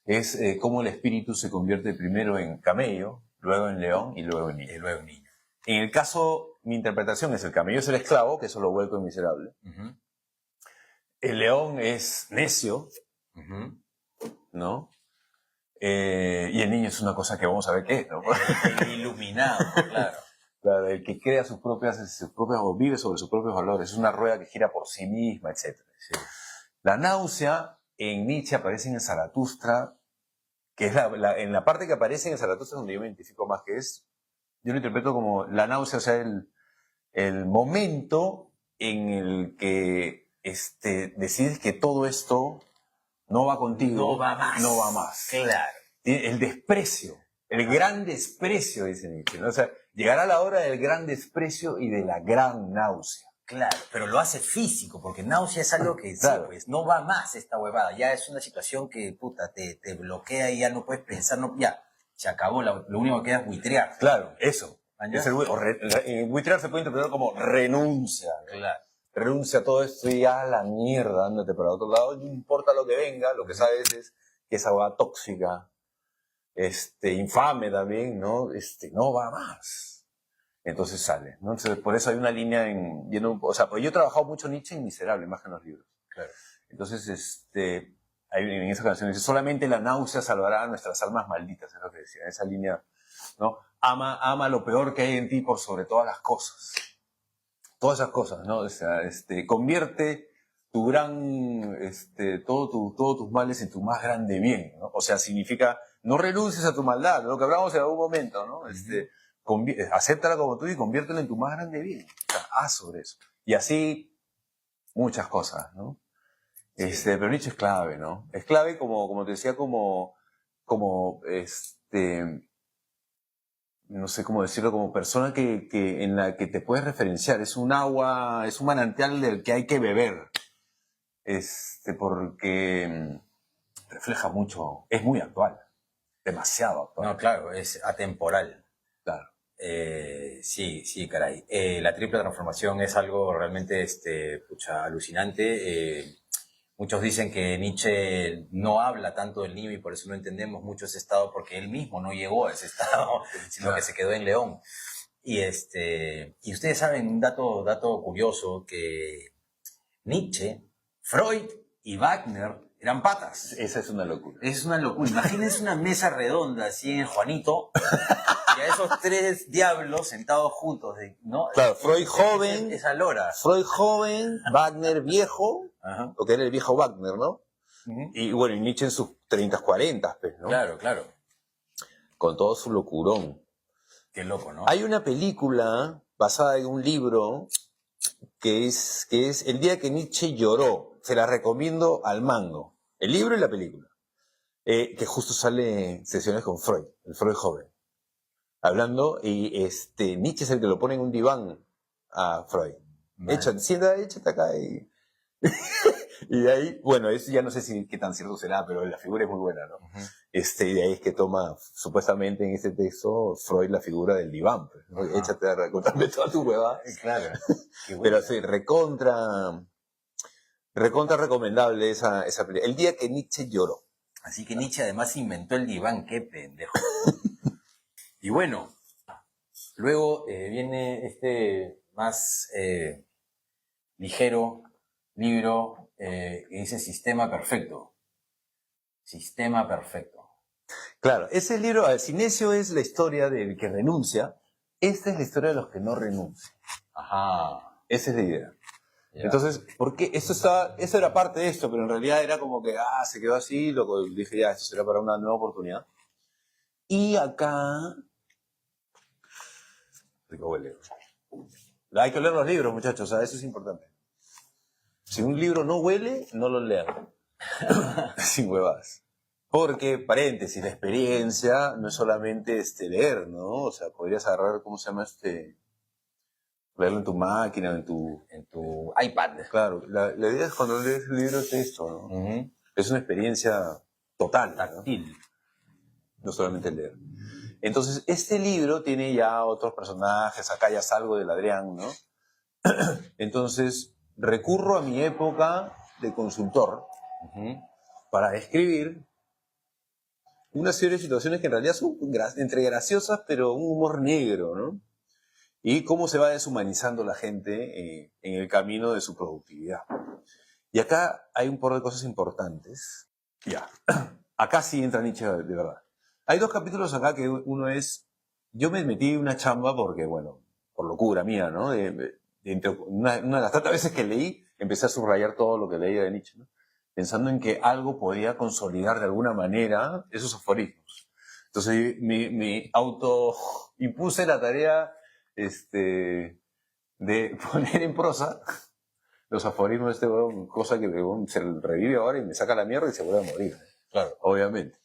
es cómo el espíritu se convierte primero en camello, luego en león y luego en niño. En el caso, mi interpretación es el camello es el esclavo, que eso lo vuelco en miserable. Uh-huh. El león es necio, Uh-huh. ¿no? Y el niño es una cosa que vamos a ver qué es, ¿no? El iluminado, claro. Claro, el que crea o vive sobre sus propios valores. Es una rueda que gira por sí misma, etc. Sí. La náusea en Nietzsche aparece en el Zaratustra, que es en la parte que aparece en el Zaratustra donde yo me identifico más, que es, yo lo interpreto como la náusea, o sea, el momento en el que decides que todo esto no va contigo. No va más. No va más. Claro. El desprecio, el gran desprecio, dice Nietzsche, ¿no? O sea, llegará la hora del gran desprecio y de la gran náusea. Claro, pero lo hace físico, porque náusea es algo que claro. sí, pues no va más esta huevada. Ya es una situación que, puta, te bloquea y ya no puedes pensar, no, ya, se acabó, lo único que queda es buitrear. Claro, eso. ¿Ya? Buitrear se puede interpretar como renuncia. ¿No? Claro. Renuncia a todo esto y ya a la mierda, ándate para otro lado, no importa lo que venga, lo que sabes es que esa hueá tóxica, infame también, ¿no? No va más. Entonces sale, ¿no? Entonces, por eso hay una línea o sea, pues yo he trabajado mucho Nietzsche en Miserable, más que en los libros. Claro. Entonces, hay en esa canción dice, solamente la náusea salvará a nuestras almas malditas, es lo que decía, esa línea, ¿no? Ama lo peor que hay en ti por sobre todas las cosas. Todas esas cosas, ¿no? O sea, convierte todos tus males en tu más grande bien, ¿no? O sea, significa, no renuncies a tu maldad, lo que hablamos en algún momento, ¿no? Acéptala como tú y conviértela en tu más grande bien. O sea, haz sobre eso. Y así, muchas cosas, ¿no? Sí. Pero Nietzsche es clave, ¿no? Es clave como te decía, no sé cómo decirlo, como persona en la que te puedes referenciar. Es un agua, es un manantial del que hay que beber. Porque refleja mucho, es muy actual, demasiado actual. No, claro, es atemporal. Claro. Sí, caray. La triple transformación es algo realmente alucinante. Muchos dicen que Nietzsche no habla tanto del niño y por eso no entendemos mucho ese estado, porque él mismo no llegó a ese estado, sino que se quedó en León. Y ustedes saben un dato curioso, que Nietzsche, Freud y Wagner eran patas. Esa es una locura. Es una locura. Imagínense una mesa redonda así en Juanito y a esos tres diablos sentados juntos, ¿no? Claro, Freud joven. Esa lora. Freud joven, Wagner viejo, Ajá. porque era el viejo Wagner, ¿no? Uh-huh. Y bueno, y Nietzsche en sus 30, 40, pues, ¿no? Claro, claro. Con todo su locurón. Qué loco, ¿no? Hay una película basada en un libro que es El día que Nietzsche lloró. Se la recomiendo al mango. El libro y la película. Que justo sale en sesiones con Freud, el Freud joven. Hablando, y Nietzsche es el que lo pone en un diván a Freud. Échate acá y... y de ahí, bueno, eso ya no sé qué tan cierto será, pero la figura es muy buena, ¿no? Uh-huh. Y de ahí es que toma, supuestamente en ese texto, Freud la figura del diván, pues, ¿no? Uh-huh. Échate a contarme toda tu hueva. Claro. Pero sí, recontra recomendable esa película. El día que Nietzsche lloró. Así que Nietzsche además inventó el diván, qué pendejo. Y bueno, luego viene este más ligero libro que dice Sistema Perfecto. Sistema Perfecto. Claro, ese libro, Sinesio es la historia del que renuncia. Esta es la historia de los que no renuncian. Ajá. Esa es la idea. Ya. Entonces, porque eso era parte de esto, pero en realidad era como que, se quedó así, dije, ya, esto será para una nueva oportunidad. Y acá... Rico huele. Hay que leer los libros, muchachos, eso es importante. Si un libro no huele, no lo lean. Sin huevadas. Porque, paréntesis, la experiencia no es solamente leer, ¿no? O sea, podrías agarrar, ¿cómo se llama leerlo en tu máquina, en tu iPad. Claro, la idea es cuando lees el libro es esto, ¿no? Uh-huh. Es una experiencia total, táctil, no solamente leer. Entonces, este libro tiene ya otros personajes, acá ya salgo del Adrián, ¿no? Entonces, recurro a mi época de consultor uh-huh, para describir una serie de situaciones que en realidad son entre graciosas, pero un humor negro, ¿no? Y cómo se va deshumanizando la gente en el camino de su productividad. Y acá hay un par de cosas importantes. Ya. Acá sí entra Nietzsche de verdad. Hay dos capítulos acá que uno es... Yo me metí una chamba porque, bueno, por locura mía, ¿no? Una de las tantas veces que leí, empecé a subrayar todo lo que leía de Nietzsche, ¿no? Pensando en que algo podía consolidar de alguna manera esos aforismos. Entonces me autoimpuse la tarea de poner en prosa los aforismos de este huevón, cosa que se revive ahora y me saca la mierda y se vuelve a morir. claro. Obviamente.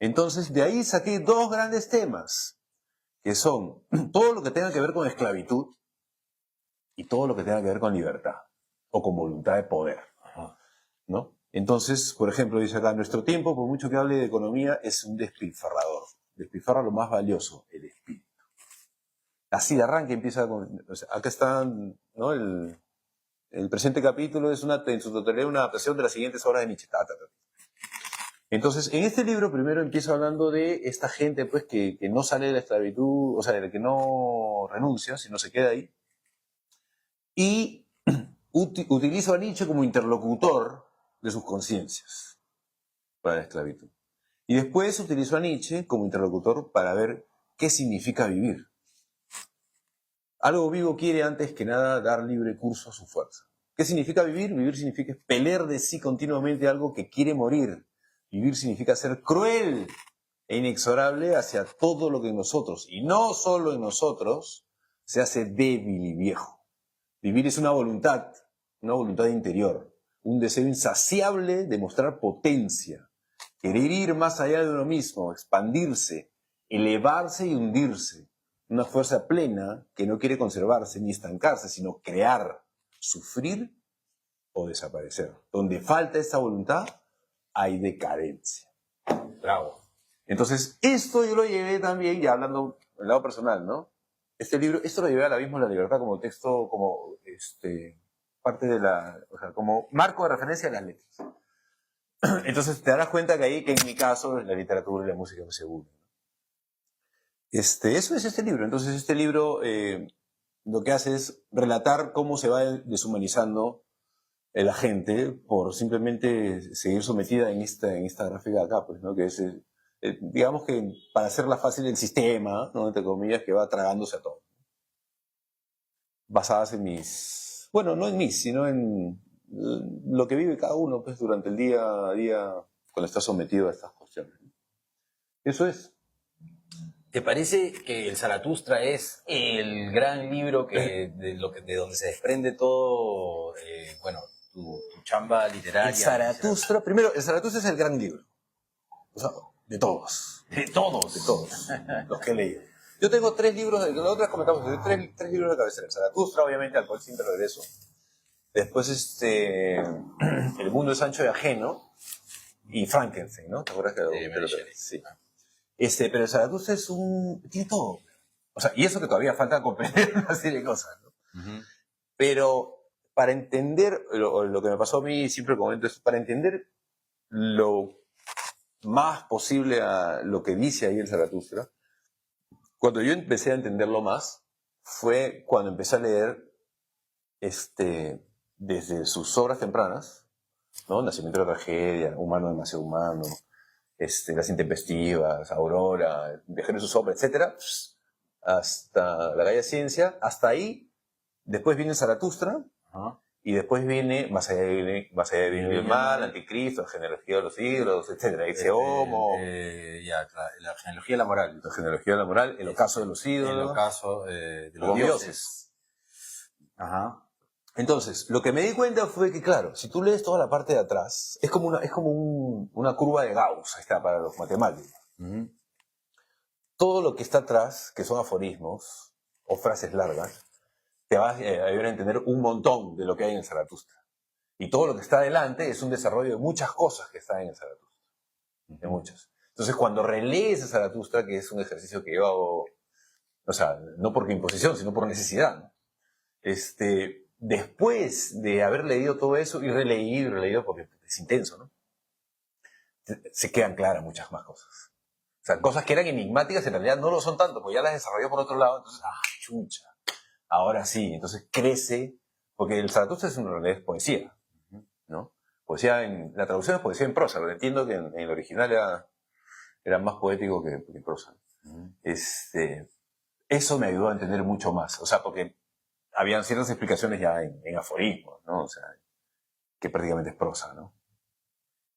Entonces, de ahí saqué dos grandes temas, que son todo lo que tenga que ver con esclavitud y todo lo que tenga que ver con libertad o con voluntad de poder, ¿no? Entonces, por ejemplo, dice acá, nuestro tiempo, por mucho que hable de economía, es un despilfarrador. Despilfarra lo más valioso, el espíritu. Así de arranque empieza con... O sea, acá están, ¿no? El presente capítulo es en su totalidad una adaptación de las siguientes obras de Nietzsche. Entonces, en este libro primero empiezo hablando de esta gente pues que no sale de la esclavitud, o sea, de que no renuncia, sino se queda ahí. Y utilizo a Nietzsche como interlocutor de sus conciencias para la esclavitud. Y después utilizo a Nietzsche como interlocutor para ver qué significa vivir. Algo vivo quiere antes que nada dar libre curso a su fuerza. ¿Qué significa vivir? Vivir significa expeler de sí continuamente algo que quiere morir. Vivir significa ser cruel e inexorable hacia todo lo que en nosotros, y no solo en nosotros, se hace débil y viejo. Vivir es una voluntad interior, un deseo insaciable de mostrar potencia, querer ir más allá de uno mismo, expandirse, elevarse y hundirse. Una fuerza plena que no quiere conservarse ni estancarse, sino crear, sufrir o desaparecer. Donde falta esta voluntad, hay decadencia. Bravo. Entonces, esto yo lo llevé también, ya hablando del lado personal, ¿no? Este libro, esto lo llevé al Abismo de la Libertad como texto, como parte de o sea, como marco de referencia de las letras. Entonces te darás cuenta que ahí, que en mi caso, la literatura y la música se unen. Eso es este libro. Entonces este libro lo que hace es relatar cómo se va deshumanizando la gente por simplemente seguir sometida en esta gráfica de acá, pues, ¿no? Que es, digamos que para hacerla fácil el sistema, ¿no? Entre comillas, que va tragándose a todo. Basadas en mis, bueno, no en mis, sino en lo que vive cada uno, pues, durante el día a día cuando está sometido a estas cuestiones. Eso es. ¿Te parece que el Zaratustra es el gran libro de donde se desprende todo, bueno, tu chamba literaria? El Zaratustra, primero, el Zaratustra es el gran libro. O sea, de todos. De todos. De todos. Los que he leído. Yo tengo 3 libros, la otra comentamos, tres libros de cabecera. El Zaratustra, obviamente, al cual siempre regreso. Después, El mundo es ancho y ajeno. Y Frankenstein, ¿no? ¿Te acuerdas que sí. Pero el Zaratustra tiene todo. O sea, y eso que todavía falta comprender una serie de cosas, ¿no? Uh-huh. Pero para entender, lo que me pasó a mí, siempre comento es, para entender lo más posible a lo que dice ahí el Zaratustra, cuando yo empecé a entenderlo más, fue cuando empecé a leer desde sus obras tempranas, ¿no? Nacimiento de la tragedia, Humano demasiado humano, Las intempestivas, Aurora, Viajero en su sombra, etc., hasta La Gaya Ciencia, hasta ahí. Después viene Zaratustra, uh-huh. Y después viene Más allá viene el mal, Anticristo, La genealogía de los siglos, etc. Dice Homo. La genealogía de la moral. La genealogía de la moral, el ocaso de los ídolos. El ocaso de los dioses. Ajá. Entonces, lo que me di cuenta fue que, claro, si tú lees toda la parte de atrás, es como una curva de Gauss, ahí está, para los matemáticos. Uh-huh. Todo lo que está atrás, que son aforismos o frases largas, te vas a ayudar a entender un montón de lo que hay en el Zaratustra. Y todo lo que está adelante es un desarrollo de muchas cosas que están en el Zaratustra. Uh-huh. De muchas. Entonces, cuando relees el Zaratustra, que es un ejercicio que yo hago, o sea, no por imposición, sino por necesidad, ¿no? Después de haber leído todo eso y releído, porque es intenso, ¿no? Se quedan claras muchas más cosas. O sea, cosas que eran enigmáticas en realidad no lo son tanto, porque ya las desarrolló por otro lado, entonces, chucha. Ahora sí, entonces crece, porque el Zaratustra en realidad es poesía, ¿no? Poesía la traducción es poesía en prosa, pero entiendo que en el original era más poético que prosa. Uh-huh. Eso me ayudó a entender mucho más, o sea, porque habían ciertas explicaciones ya en aforismos, ¿no? O sea, que prácticamente es prosa, ¿no?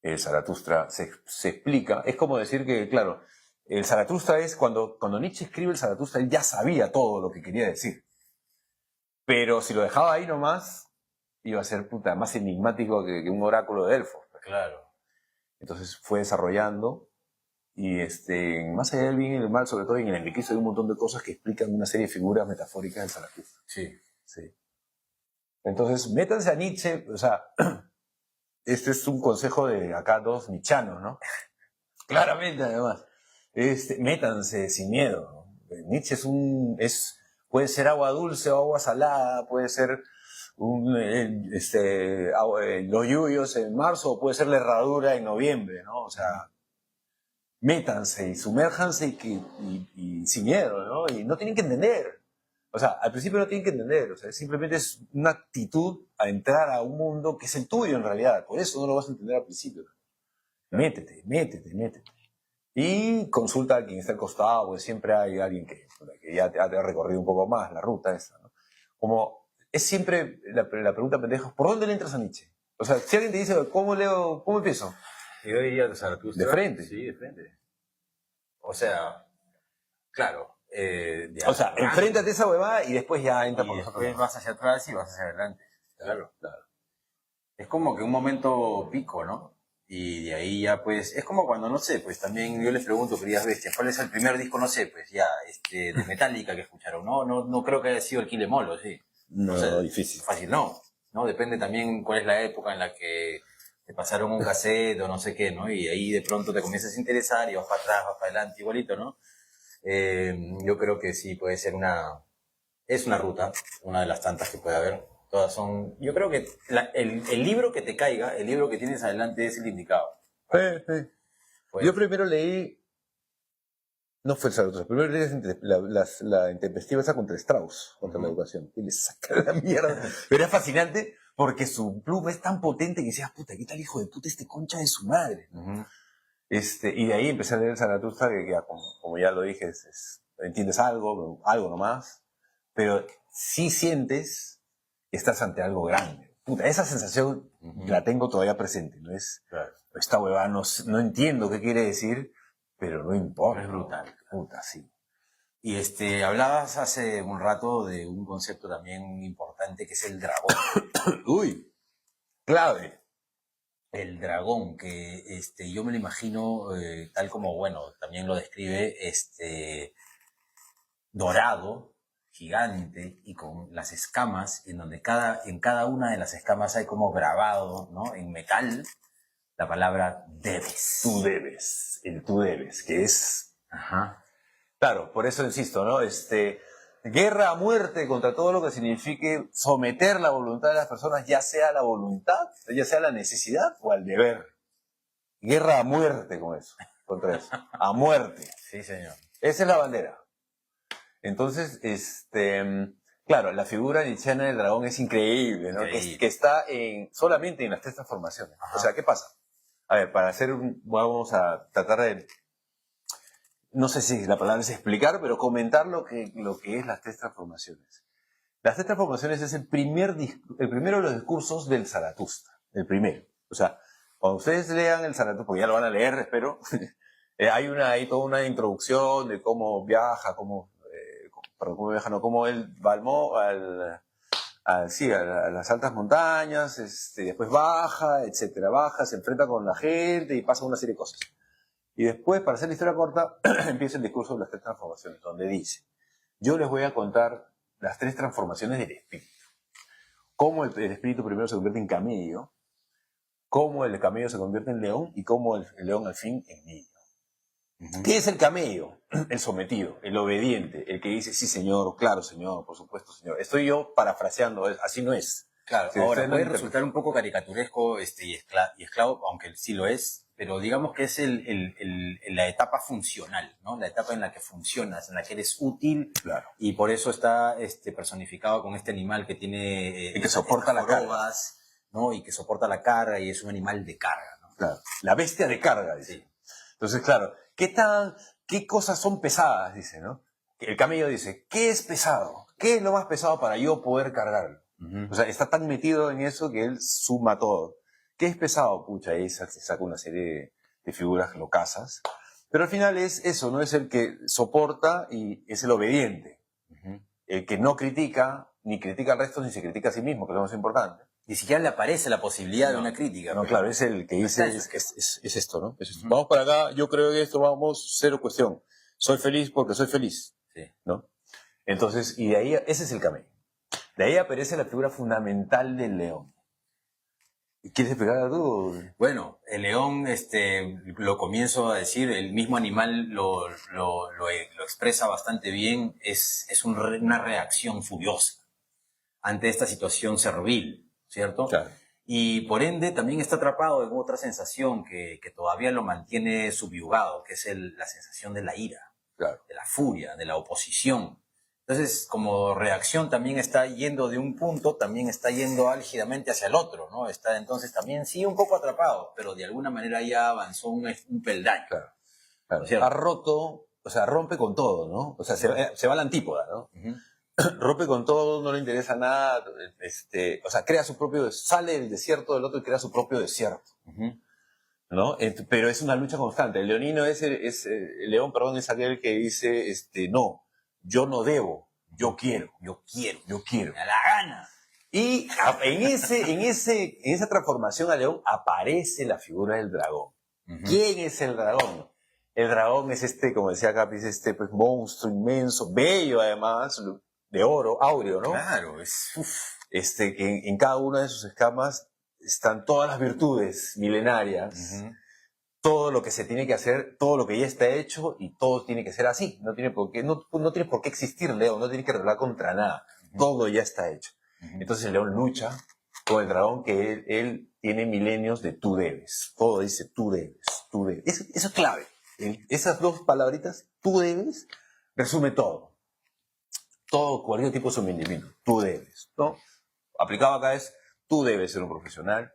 El Zaratustra se explica, es como decir que, claro, el Zaratustra es, cuando Nietzsche escribe el Zaratustra, él ya sabía todo lo que quería decir. Pero si lo dejaba ahí nomás, iba a ser más enigmático que un oráculo de Delfos. Claro. Entonces fue desarrollando, y más allá del bien y del mal, sobre todo en el Enriquismo, hay un montón de cosas que explican una serie de figuras metafóricas del Zaratustra. Sí. Sí. Entonces, métanse a Nietzsche, o sea, este es un consejo de acá dos nietzschanos, ¿no? Claramente, además. Métanse sin miedo, ¿no? Nietzsche puede ser agua dulce o agua salada, puede ser los yuyos en marzo, o puede ser la herradura en noviembre, ¿no? O sea, métanse y sumérjanse y sin miedo, ¿no? Y no tienen que entender. O sea, al principio no tienen que entender, o sea, simplemente es una actitud a entrar a un mundo que es el tuyo en realidad, por eso no lo vas a entender al principio. Métete. Y consulta a quien está al costado, porque siempre hay alguien que ya te ha recorrido un poco más la ruta esa, ¿no? Como es siempre la pregunta pendeja, ¿por dónde le entras a Nietzsche? O sea, si alguien te dice, ¿cómo leo, cómo empiezo? Yo diría Zaratustra. De frente. Sí, de frente. O sea, claro. O sea, enfréntate a esa huevada y después ya entra y por los después otros. vas hacia atrás y vas hacia adelante. Claro. Claro. Es como que un momento pico, ¿no? Y de ahí ya pues, es como cuando, no sé, pues también yo les pregunto, queridas bestias, ¿cuál es el primer disco, no sé, pues ya, de Metallica que escucharon? No creo que haya sido el Kill 'Em All, ¿o sí? No, O sea, difícil. Fácil no, ¿no? Depende también cuál es la época en la que te pasaron un cassette o no sé qué, ¿no? Y ahí de pronto te comienzas a interesar y vas para atrás, vas para adelante, igualito, ¿no? Yo creo que sí puede ser es una ruta, una de las tantas que puede haber. Todas son, yo creo que el libro que te caiga, el libro que tienes adelante es el indicado. Pues, Pues, yo primero leí, no fue el Zaratustra, primero leí la intempestiva esa contra Strauss, contra la educación, y le saca la mierda. Pero era fascinante porque su pluma es tan potente que decías, puta, ¿qué tal hijo de puta este concha de su madre? Y de ahí empecé a leer el Zaratustra, que ya, como ya lo dije, entiendes algo nomás, pero sí sientes que estás ante algo grande. Puta, esa sensación la tengo todavía presente, ¿no? claro. Esta huevada no entiendo qué quiere decir, pero no importa. Es brutal. Puta, sí. Y hablabas hace un rato de un concepto también importante que es el dragón. Uy, clave. El dragón, que yo me lo imagino tal como, bueno, también lo describe, dorado, gigante y con las escamas, en donde en cada una de las escamas hay como grabado, ¿no? En metal, la palabra debes. Tú debes, que es... Ajá. Claro, por eso insisto, ¿no? Guerra a muerte contra todo lo que signifique someter la voluntad de las personas, ya sea a la voluntad, ya sea a la necesidad o al deber. Guerra a muerte con eso, contra eso. A muerte. Sí, señor. Esa es la bandera. Entonces, claro, la figura nietzscheana del dragón es increíble, ¿no? Increíble. Que está solamente en las tres transformaciones. Ajá. O sea, ¿qué pasa? A ver, vamos a tratar de, no sé si la palabra es explicar, pero comentar lo que es las tres transformaciones. Las tres transformaciones es el primero de los discursos del Zaratustra, el primero. O sea, cuando ustedes lean el Zaratustra, porque ya lo van a leer, espero, hay toda una introducción de cómo viaja, cómo viaja, no, cómo él va a las altas montañas, después baja, etcétera, baja, se enfrenta con la gente y pasa una serie de cosas. Y después, para hacer la historia corta, empieza el discurso de las tres transformaciones, donde dice, yo les voy a contar las tres transformaciones del espíritu. Cómo el espíritu primero se convierte en camello, cómo el camello se convierte en león y cómo el león al fin en niño. ¿Qué es el camello? El sometido, el obediente, el que dice, sí señor, claro señor, por supuesto señor. Estoy yo parafraseando, así no es. Claro, Si ahora ustedes puede no resultar un poco caricaturesco y esclavo, aunque sí lo es, pero digamos que es la etapa funcional, ¿no? La etapa en la que funcionas, en la que eres útil, Claro. y por eso está personificado con este animal que tiene Y que soporta la carga, ¿no? Y que soporta la carga y es un animal de carga, ¿no? claro. La bestia de carga, dice. Sí. Entonces, claro, ¿qué cosas son pesadas? Dice, ¿no? El camello dice, ¿qué es pesado? ¿Qué es lo más pesado para yo poder cargarlo? O sea, está tan metido en eso que él suma todo. ¿Qué es pesado? Pucha, ahí se saca una serie de figuras locasas. Pero al final es eso, ¿no? Es el que soporta y es el obediente. El que no critica, ni critica al resto, ni se critica a sí mismo, que es lo más importante. Ni siquiera le aparece la posibilidad de una crítica. No, pero claro, es el que dice, está es esto, ¿no? Es esto. Vamos para acá, yo creo que esto, vamos, cero cuestión. Soy feliz porque soy feliz, sí. ¿no? Entonces, y de ahí, ese es el camello. De ahí aparece la figura fundamental del león. ¿Quieres explicar tú? Bueno, el león, lo comienzo a decir, el mismo animal lo expresa bastante bien, es una reacción furiosa ante esta situación servil, ¿cierto? Claro. Y por ende también está atrapado en otra sensación que todavía lo mantiene subyugado, que es la sensación de la ira, Claro. de la furia, de la oposición. Entonces, como reacción también está yendo de un punto, también está yendo álgidamente hacia el otro, ¿no? Está entonces también sí un poco atrapado, pero de alguna manera ya avanzó un peldaño. Claro. Claro. ¿No es cierto? Ha roto, o sea, rompe con todo, ¿no? O sea, se va a la antípoda, ¿no? rompe con todo, no le interesa nada, o sea, crea su propio, sale del desierto del otro y crea su propio desierto, ¿no? Pero es una lucha constante. El leonino el león, perdón, es aquel que dice, no, yo no debo, yo quiero. Me da la gana. Y en esa transformación al león aparece la figura del dragón. ¿Quién es el dragón? El dragón es como decía Capi, es pues, monstruo inmenso, bello además, de oro, áureo, ¿no? Claro, Que en cada una de sus escamas están todas las virtudes milenarias, todo lo que se tiene que hacer, todo lo que ya está hecho y todo tiene que ser así. No tiene por qué existir león, no tiene que rebelar contra nada. Todo ya está hecho. Entonces el león lucha con el dragón que él tiene milenios de tú debes. Todo dice tú debes, tú debes. Eso es clave. Esas dos palabritas, tú debes, resume todo. Todo, cualquier tipo de sometimiento. Tú debes, ¿no? Aplicado acá es, tú debes ser un profesional,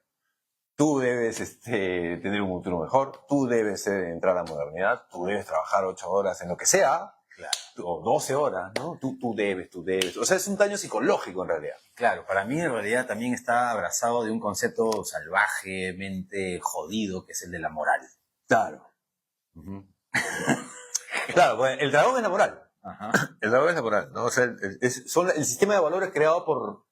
tú debes tener un futuro mejor, tú debes entrar a la modernidad, tú debes trabajar 8 horas en lo que sea, claro, o 12 horas, ¿no? Tú debes. O sea, es un daño psicológico en realidad. Claro, para mí en realidad también está abrazado de un concepto salvajemente jodido que es el de la moral. Claro. Claro, bueno, el dragón es la moral. Ajá. El dragón es la moral, ¿no? O sea, son el sistema de valores creado por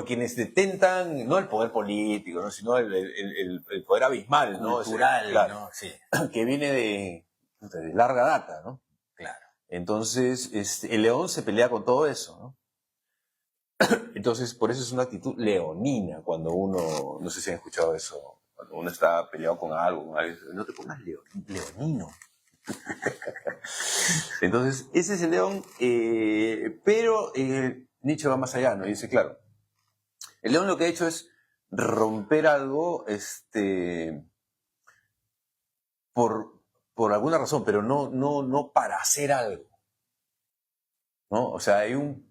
quienes detentan, no el poder político, ¿no? Sino el poder abismal, ¿no? Cultural, claro, ¿no? Sí. Que viene de larga data, ¿no? Claro. Entonces, el león se pelea con todo eso, ¿no? Entonces, por eso es una actitud leonina cuando uno, no sé si han escuchado eso, cuando uno está peleado con algo, no te pongas leonino. Entonces, ese es el león, pero Nietzsche va más allá, ¿no? Y dice, claro, el león lo que ha hecho es romper algo, por alguna razón, pero no para hacer algo, ¿no? O sea, hay un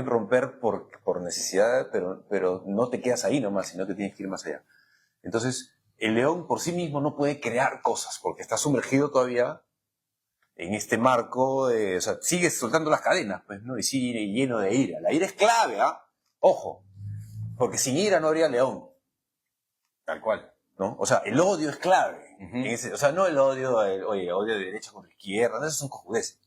romper por necesidad, pero no te quedas ahí nomás, sino que tienes que ir más allá. Entonces, el león por sí mismo no puede crear cosas, porque está sumergido todavía en este marco, o sea, sigue soltando las cadenas, pues, ¿no? Y sigue lleno de ira. La ira es clave, ¿ah? Ojo, porque sin ira no habría león. Tal cual. ¿No? O sea, el odio es clave. O sea, no el odio, odio de derecha contra izquierda, no, eso son cojudeces.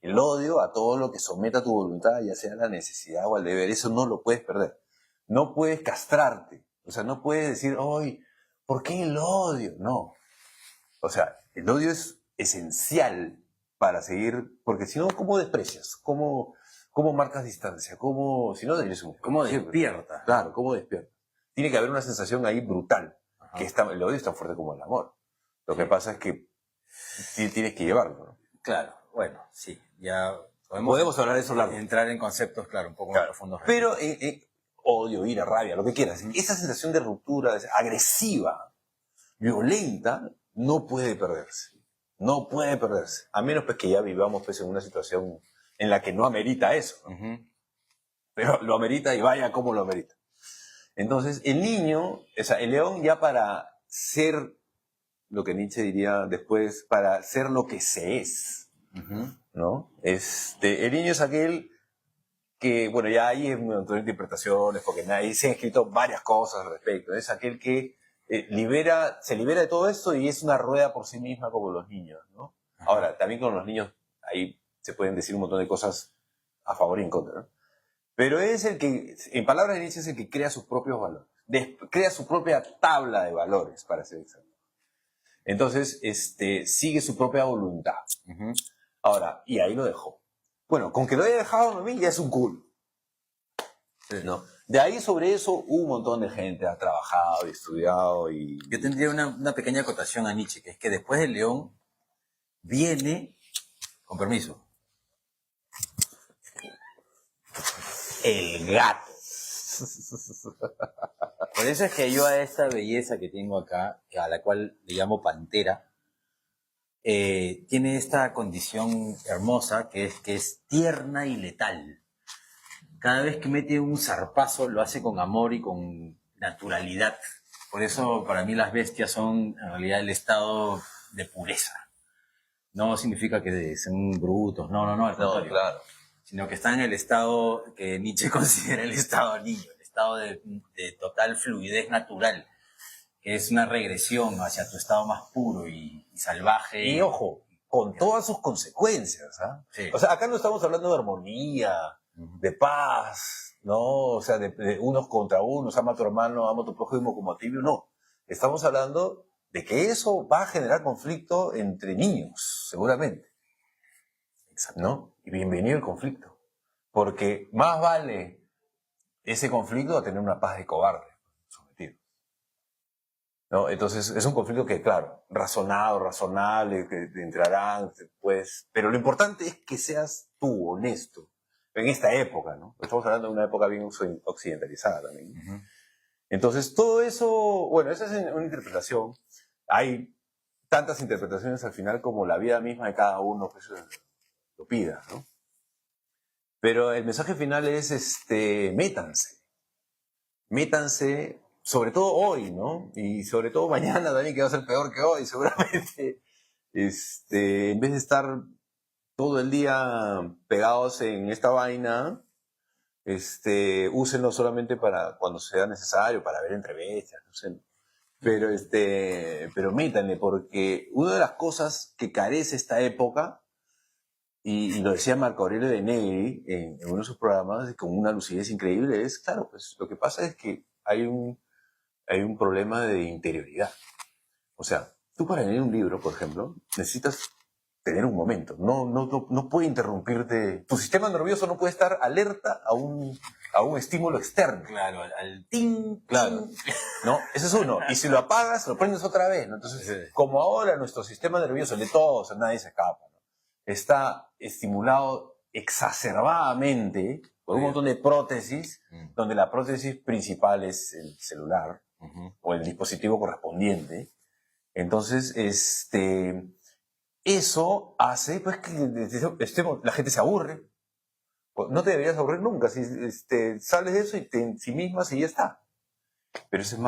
El odio a todo lo que someta tu voluntad, ya sea la necesidad o al deber, eso no lo puedes perder. No puedes castrarte. O sea, no puedes decir, ¡ay! ¿Por qué el odio? No. O sea, el odio es esencial para seguir, porque si no, ¿cómo desprecias? ¿Cómo marcas distancia? Si no, eres un... ¿Cómo despierta? Claro, ¿cómo despierta? Tiene que haber una sensación ahí brutal. Que el odio es tan fuerte como el amor. Lo que pasa es que tienes que llevarlo, ¿no? Claro, bueno, sí, ya podemos hablar de eso largo. Entrar en conceptos, claro, un poco más profundos. Pero odio, ira, rabia, lo que quieras. Esa sensación de ruptura, agresiva, violenta, no puede perderse. No puede perderse. A menos pues que ya vivamos pues, en una situación en la que no amerita eso, ¿no? Pero lo amerita y vaya cómo lo amerita. Entonces, el niño, o sea, el león ya para ser lo que Nietzsche diría después, para ser lo que se es, ¿no? El niño es aquel que, bueno, ya hay un montón de interpretaciones, porque ahí se han escrito varias cosas al respecto. Es aquel que se libera de todo esto y es una rueda por sí misma como los niños, ¿no? Ahora, también con los niños ahí se pueden decir un montón de cosas a favor y en contra, ¿no? Pero es el que, en palabras de Nietzsche, es el que crea sus propios valores. Crea su propia tabla de valores, para ser exacto. Entonces, sigue su propia voluntad. Ahora, y ahí lo dejó. Bueno, con que lo haya dejado, ¿no? Ya es un culo. ¿No? De ahí sobre eso un montón de gente ha trabajado y estudiado y... Yo tendría una pequeña acotación a Nietzsche, que es que después del león viene, con permiso, el gato. Por eso es que yo a esta belleza que tengo acá, a la cual le llamo pantera, tiene esta condición hermosa que es tierna y letal. Cada vez que mete un zarpazo lo hace con amor y con naturalidad. Por eso para mí las bestias son en realidad el estado de pureza. No significa que sean brutos, no, al contrario. Claro. sino que está en el estado que Nietzsche considera el estado niño, el estado de total fluidez natural, que es una regresión hacia tu estado más puro y salvaje. Y ojo, con todas sus consecuencias, ¿ah? Sí. O sea, acá no estamos hablando de armonía, de paz, ¿no? O sea, de unos contra unos, ama a tu hermano, ama a tu prójimo como a ti, no. Estamos hablando de que eso va a generar conflicto entre niños, seguramente, ¿no? Y bienvenido el conflicto, porque más vale ese conflicto a tener una paz de cobarde sometido, ¿no? Entonces es un conflicto que, claro, razonado, razonable, que entrarán, pues, pero lo importante es que seas tú honesto en esta época, ¿no? Estamos hablando de una época bien occidentalizada también. Uh-huh. Entonces todo eso, bueno, esa es una interpretación. Hay tantas interpretaciones al final como la vida misma de cada uno pues, lo pida, ¿no? Pero el mensaje final es, métanse, sobre todo hoy, ¿no? Y sobre todo mañana también, que va a ser peor que hoy, seguramente. En vez de estar todo el día pegados en esta vaina, úsenlo solamente para cuando sea necesario, para ver entrevistas, no sé. Pero métanle, porque una de las cosas que carece esta época, y lo decía Marco Aurelio de Negri en uno de sus programas, con una lucidez increíble, es, claro, pues lo que pasa es que hay un problema de interioridad. O sea, tú para leer un libro, por ejemplo, necesitas tener un momento. No puede interrumpirte. Tu sistema nervioso no puede estar alerta a un estímulo externo. Claro, al ting, claro. ¿No? Ese es uno. Y si lo apagas, lo prendes otra vez, ¿no? Entonces, sí. Como ahora nuestro sistema nervioso, de todos, nadie se escapa, ¿no? Está estimulado exacerbadamente por un montón de prótesis, donde la prótesis principal es el celular, o el dispositivo correspondiente. Entonces, eso hace pues, que la gente se aburre. No te deberías aburrir nunca. Si sales de eso y te ensimismas y ya está. Pero eso es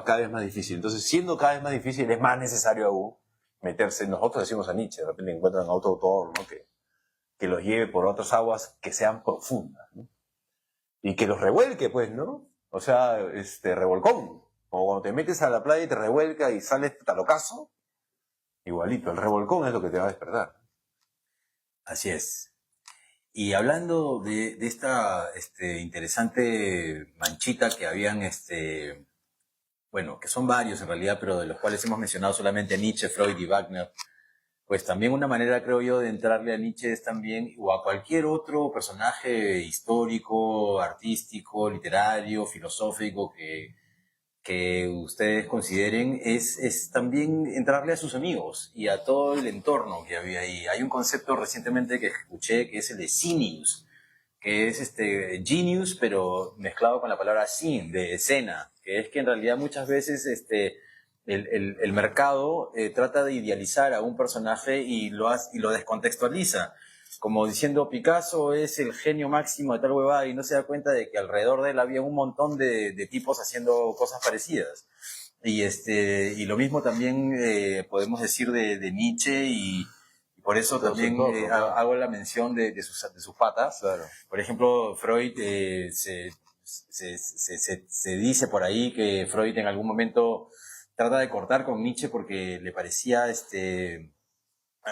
cada vez más difícil. Entonces, siendo cada vez más difícil, es más necesario aún meterse. Nosotros decimos a Nietzsche, de repente encuentran autoautor, ¿no? que los lleve por otras aguas que sean profundas, ¿no? Y que los revuelque, pues, ¿no? O sea, revolcón. Como cuando te metes a la playa y te revuelca y sales talocazo, igualito, el revolcón es lo que te va a despertar. Así es. Y hablando de esta interesante manchita que habían, bueno, que son varios en realidad, pero de los cuales hemos mencionado solamente Nietzsche, Freud y Wagner, pues también una manera, creo yo, de entrarle a Nietzsche es también, o a cualquier otro personaje histórico, artístico, literario, filosófico que ustedes consideren, es también entrarle a sus amigos y a todo el entorno que había ahí. Hay un concepto recientemente que escuché que es el de Cineus, que es genius, pero mezclado con la palabra scene, de escena, que es que en realidad muchas veces el mercado trata de idealizar a un personaje y lo descontextualiza, como diciendo Picasso es el genio máximo de tal huevada y no se da cuenta de que alrededor de él había un montón de tipos haciendo cosas parecidas. Y lo mismo también podemos decir de Nietzsche y por eso también hago la mención de sus patas. Claro. Por ejemplo, Freud se dice por ahí que Freud en algún momento trata de cortar con Nietzsche porque le parecía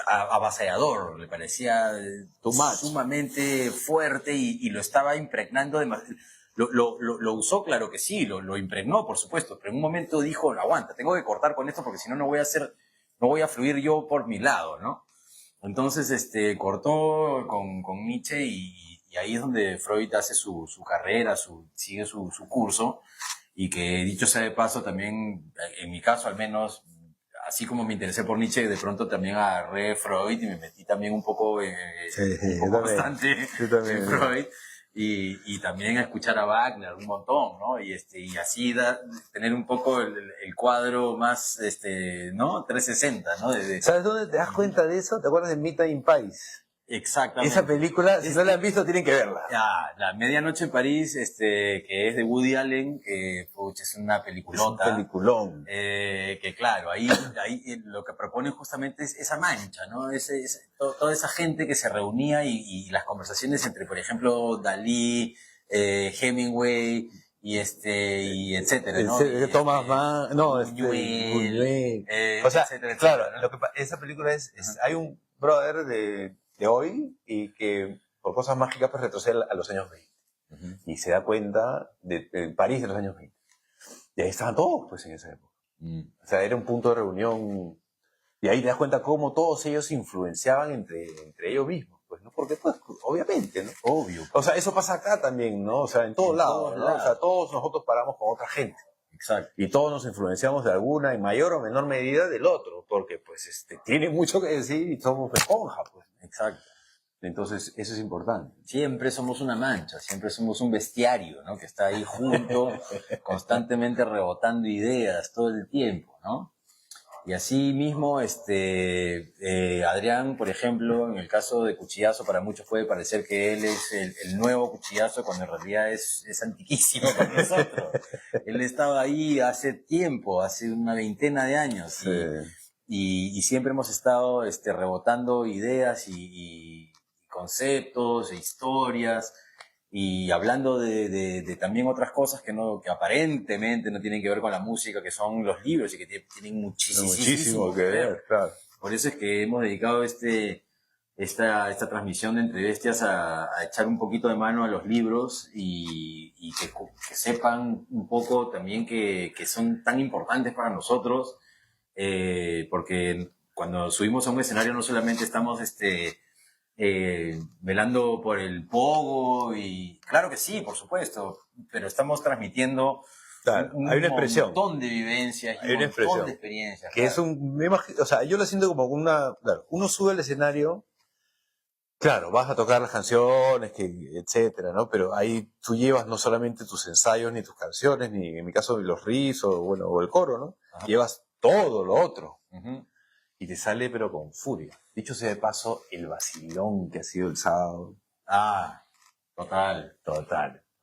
avasallador, le parecía sumamente fuerte y lo estaba impregnando demasiado. Lo usó, claro que sí, lo impregnó, por supuesto, pero en un momento dijo, aguanta, tengo que cortar con esto porque si no, no voy a fluir yo por mi lado, ¿no? Entonces, cortó con Nietzsche y ahí es donde Freud hace su carrera, sigue su curso, y que, dicho sea de paso, también, en mi caso al menos, así como me interesé por Nietzsche, de pronto también agarré Freud y me metí también un poco, bastante en Freud. Y también a escuchar a Wagner un montón, ¿no? Y así tener un poco el cuadro más, ¿no? 360, ¿no? ¿Sabes dónde te das cuenta de eso? ¿Te acuerdas de Meet in País? Exactamente. Esa película, si no la han visto, tienen que verla. La Medianoche en París, que es de Woody Allen, que pucha, es una peliculota. Es un peliculón. Que claro, ahí lo que propone justamente es esa mancha, ¿no? Toda esa gente que se reunía y las conversaciones entre, por ejemplo, Dalí, Hemingway y etcétera, ¿no? Thomas Mann, no, Buñuel, o sea, etcétera, claro, ¿no? esa película hay un brother de hoy y que por cosas mágicas pues retrocede a los años 20 y se da cuenta de París de los años 20. Y ahí estaban todos pues en esa época. O sea, era un punto de reunión y ahí te das cuenta cómo todos ellos se influenciaban entre ellos mismos. Pues, ¿no? Porque, pues, obviamente, ¿no? Obvio. O sea, eso pasa acá también, ¿no? O sea, en todos lados, ¿no? O sea, todos nosotros paramos con otra gente. Exacto. Y todos nos influenciamos de alguna, en mayor o menor medida, del otro, porque, pues, tiene mucho que decir y somos esponja, pues. Exacto. Entonces, eso es importante. Siempre somos una mancha, siempre somos un bestiario, ¿no? Que está ahí junto, constantemente rebotando ideas todo el tiempo, ¿no? Y así mismo, Adrián, por ejemplo, en el caso de Cuchillazo, para muchos puede parecer que él es el nuevo Cuchillazo, cuando en realidad es antiquísimo para nosotros. Él estaba ahí hace tiempo, hace una veintena de años, Sí. y siempre hemos estado rebotando ideas y conceptos e historias, y hablando de también otras cosas que aparentemente no tienen que ver con la música, que son los libros y que tienen muchísimo que ver, claro. Por eso es que hemos dedicado esta transmisión de Entre Bestias a echar un poquito de mano a los libros y que sepan un poco también que son tan importantes para nosotros, porque cuando subimos a un escenario no solamente estamos velando por el pogo, y claro que sí, por supuesto, pero estamos transmitiendo Claro, hay una expresión. Un montón de vivencias y un montón de experiencias. Que claro. Me imagino, o sea, yo lo siento como claro, uno sube al escenario, claro, vas a tocar las canciones, etcétera, ¿no? Pero ahí tú llevas no solamente tus ensayos, ni tus canciones, ni en mi caso los riffs, o el coro, ¿no? Ajá. Llevas todo lo otro. Uh-huh. Y te sale, pero con furia. Dicho sea de paso, el vacilón que ha sido el sábado. Total.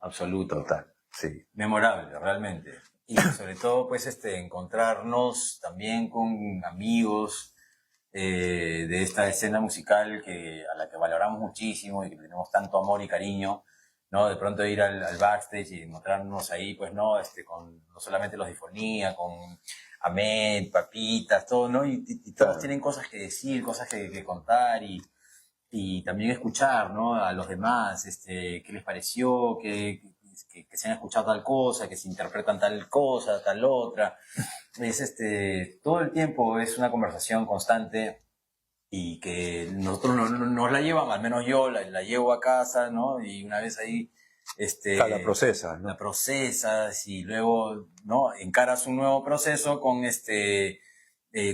Absoluto. Total. Sí. Memorable, realmente. Y sobre todo, pues, encontrarnos también con amigos de esta escena musical a la que valoramos muchísimo y que tenemos tanto amor y cariño, ¿no? De pronto ir al backstage y encontrarnos ahí, pues, ¿no? Con no solamente los Difonía, con Ahmed, Papitas, todo, ¿no? Y todos tienen cosas que decir, cosas que contar y también escuchar, ¿no? A los demás, qué les pareció, que se han escuchado tal cosa, que se interpretan tal cosa, tal otra. Es todo el tiempo es una conversación constante y que nosotros nos la llevamos, al menos yo la llevo a casa, ¿no? Y una vez ahí la procesas, ¿no? La procesas y luego, ¿no? Encaras un nuevo proceso con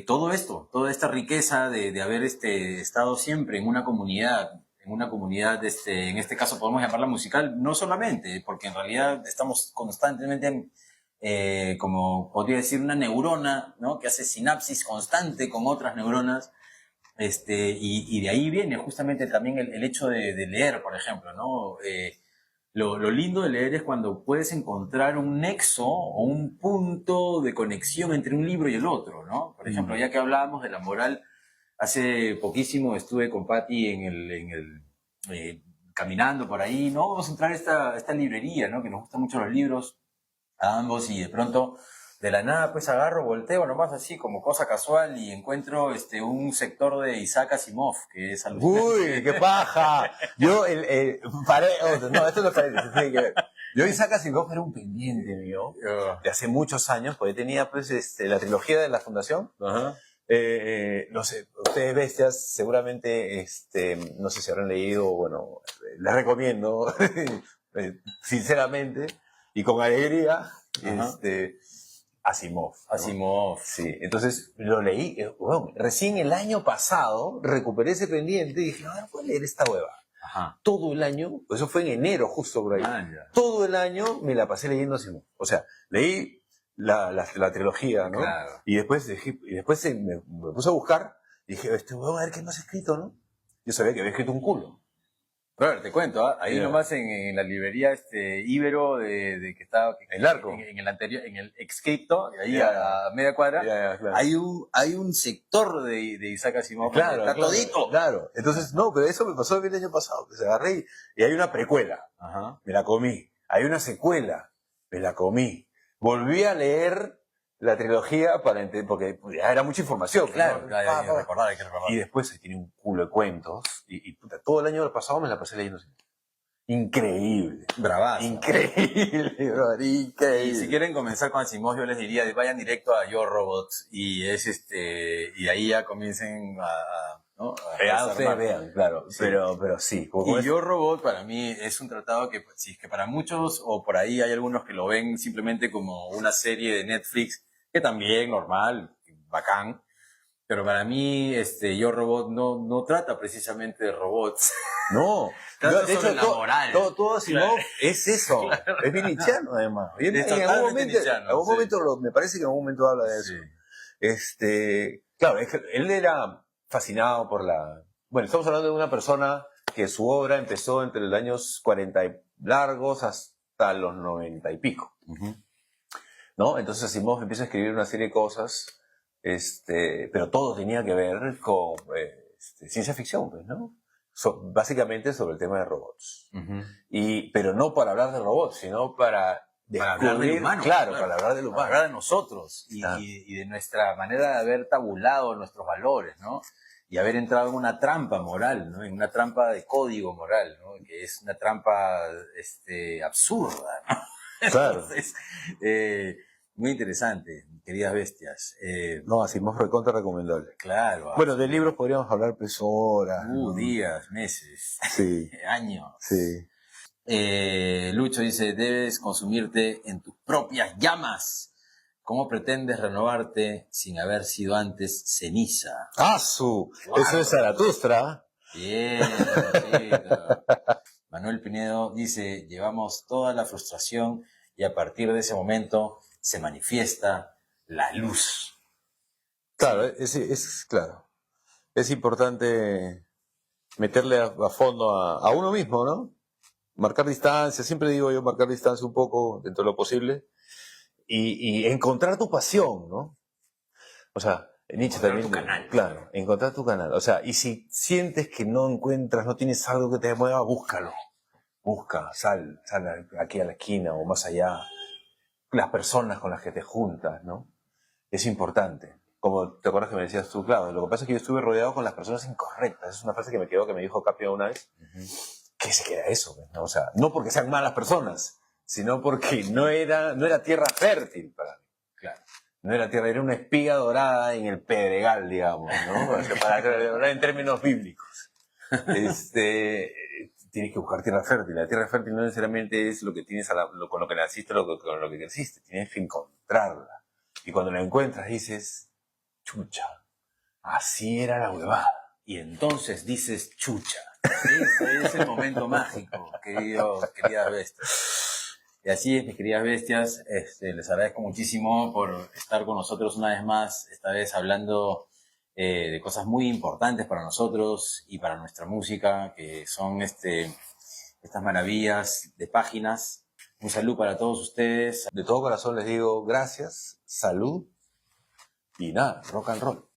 todo esto, toda esta riqueza de haber estado siempre en una comunidad, en este caso podemos llamarla musical, no solamente, porque en realidad estamos constantemente, como podría decir, una neurona, ¿no? Que hace sinapsis constante con otras neuronas, y de ahí viene justamente también el hecho de leer, por ejemplo, ¿no? Lo lindo de leer es cuando puedes encontrar un nexo o un punto de conexión entre un libro y el otro, ¿no? Por ejemplo, ya que hablábamos de la moral, hace poquísimo estuve con Patti caminando por ahí, ¿no? Vamos a entrar a esta librería, ¿no? Que nos gustan mucho los libros a ambos y de pronto, de la nada, pues volteo nomás así como cosa casual y encuentro un sector de Isaac Asimov, que es alucinante. ¡Uy, qué paja! Yo, no, esto es lo que tiene que ver. Yo Isaac Asimov era un pendiente mío, de hace muchos años, porque tenía, pues, la trilogía de la Fundación. Uh-huh. No sé, ustedes bestias, seguramente, no sé si habrán leído, bueno, les recomiendo, sinceramente, y con alegría, uh-huh. Asimov. ¿No? Asimov. Sí, entonces lo leí, bueno, recién el año pasado recuperé ese pendiente y dije, a ver, voy a leer esta hueva. Ajá. Todo el año, eso fue en enero justo por ahí, todo el año me la pasé leyendo Asimov. O sea, leí la trilogía, ¿no? Claro. Y después me puse a buscar y dije, voy a ver qué más ha escrito, ¿no? yo sabía que había escrito un culo. Pero te cuento, ahí Yeah. nomás en la librería Ibero de que estaba El Arco. en el anterior, en el Excripto, ahí Yeah. a media cuadra, Yeah, claro. hay un sector de Isaac Asimov que Claro, está claro, todito. claro. Entonces, no, pero eso me pasó el año pasado. Pues agarré y hay una precuela. Ajá. Me la comí. Hay una secuela, me la comí. Volví a leer la trilogía porque ya era mucha información. Claro, ¿no? claro, hay que recordar, hay que recordar. Y después ahí tiene un culo de cuentos. Y puta, todo el año pasado me la pasé leyendo. Increíble. Bravazo. Increíble, brother, increíble. Y si quieren comenzar con Asimov, yo les diría, vayan directo a Yo Robot y y ahí ya comiencen ¿no? Ustedes desarmar. vean, claro. Sí. Pero sí. Y Yo Robot para mí es un tratado que, si es que para muchos, o por ahí hay algunos que lo ven simplemente como una serie de Netflix, que también, normal, bacán, pero para mí Yo Robot no trata precisamente de robots. No, Trata de sobre hecho, la moral. todo Asimov Claro. es eso. Claro. Es bien nietzscheano, además. Y Es totalmente nietzscheano, en algún sí. momento me parece que en algún momento habla de eso. Sí. Claro, es que él era fascinado por Bueno, estamos hablando de una persona que su obra empezó entre los años 40 y largos hasta los 90 y pico, Ujú. ¿no? Entonces Asimov empieza a escribir una serie de cosas, pero todo tenía que ver con ciencia ficción, pues, ¿no? Básicamente sobre el tema de robots. Ujú. Pero no para hablar de robots, sino para hablar del humano. Claro, para hablar del humano. Para hablar de nosotros Ah. y de nuestra manera de haber tabulado nuestros valores, ¿no? Y haber entrado en una trampa moral, ¿no? En una trampa de código moral, ¿no? Que es una trampa absurda, ¿no? Claro. Entonces, muy interesante, queridas bestias. No, Asimov recontra recomendable. Claro. Bueno, de libros podríamos hablar pues horas. ¿no? Días, meses, Sí, años. sí. Lucho dice, debes consumirte en tus propias llamas. ¿Cómo pretendes renovarte sin haber sido antes ceniza? ¡Asu! Wow. Eso es Zaratustra. Bien, chico. Manuel Pinedo dice, llevamos toda la frustración y a partir de ese momento se manifiesta la luz. Claro, claro. Es importante meterle a fondo a uno mismo, ¿no? Marcar distancia, siempre digo yo, marcar distancia un poco dentro de lo posible y encontrar tu pasión, ¿no? O sea, Nietzsche Encontrar también. tu canal. Claro, encontrar tu canal. O sea, y si sientes que no encuentras, no tienes algo que te mueva, búscalo. Busca, sal aquí a la esquina o más allá. Las personas con las que te juntas, ¿no? Es importante. Como te acuerdas que me decías tú, claro, lo que pasa es que yo estuve rodeado con las personas incorrectas. Es una frase que me quedó, que me dijo Capio una vez. ¿Qué se queda eso? ¿No? O sea, no porque sean malas personas, sino porque no era tierra fértil para mí. Claro. No era tierra, era una espiga dorada en el pedregal, digamos, ¿no? O sea, para hablar en términos bíblicos. Tienes que buscar tierra fértil. La tierra fértil no necesariamente es lo que tienes con lo que naciste o con lo que creciste. Tienes que encontrarla. Y cuando la encuentras dices, chucha, así era la huevada. Y entonces dices chucha. Ese es el momento mágico, queridas bestias. Y así es, mis queridas bestias, les agradezco muchísimo por estar con nosotros una vez más, esta vez hablando de cosas muy importantes para nosotros y para nuestra música, que son estas maravillas de páginas. Un saludo para todos ustedes. De todo corazón les digo gracias, salud y nada, rock and roll.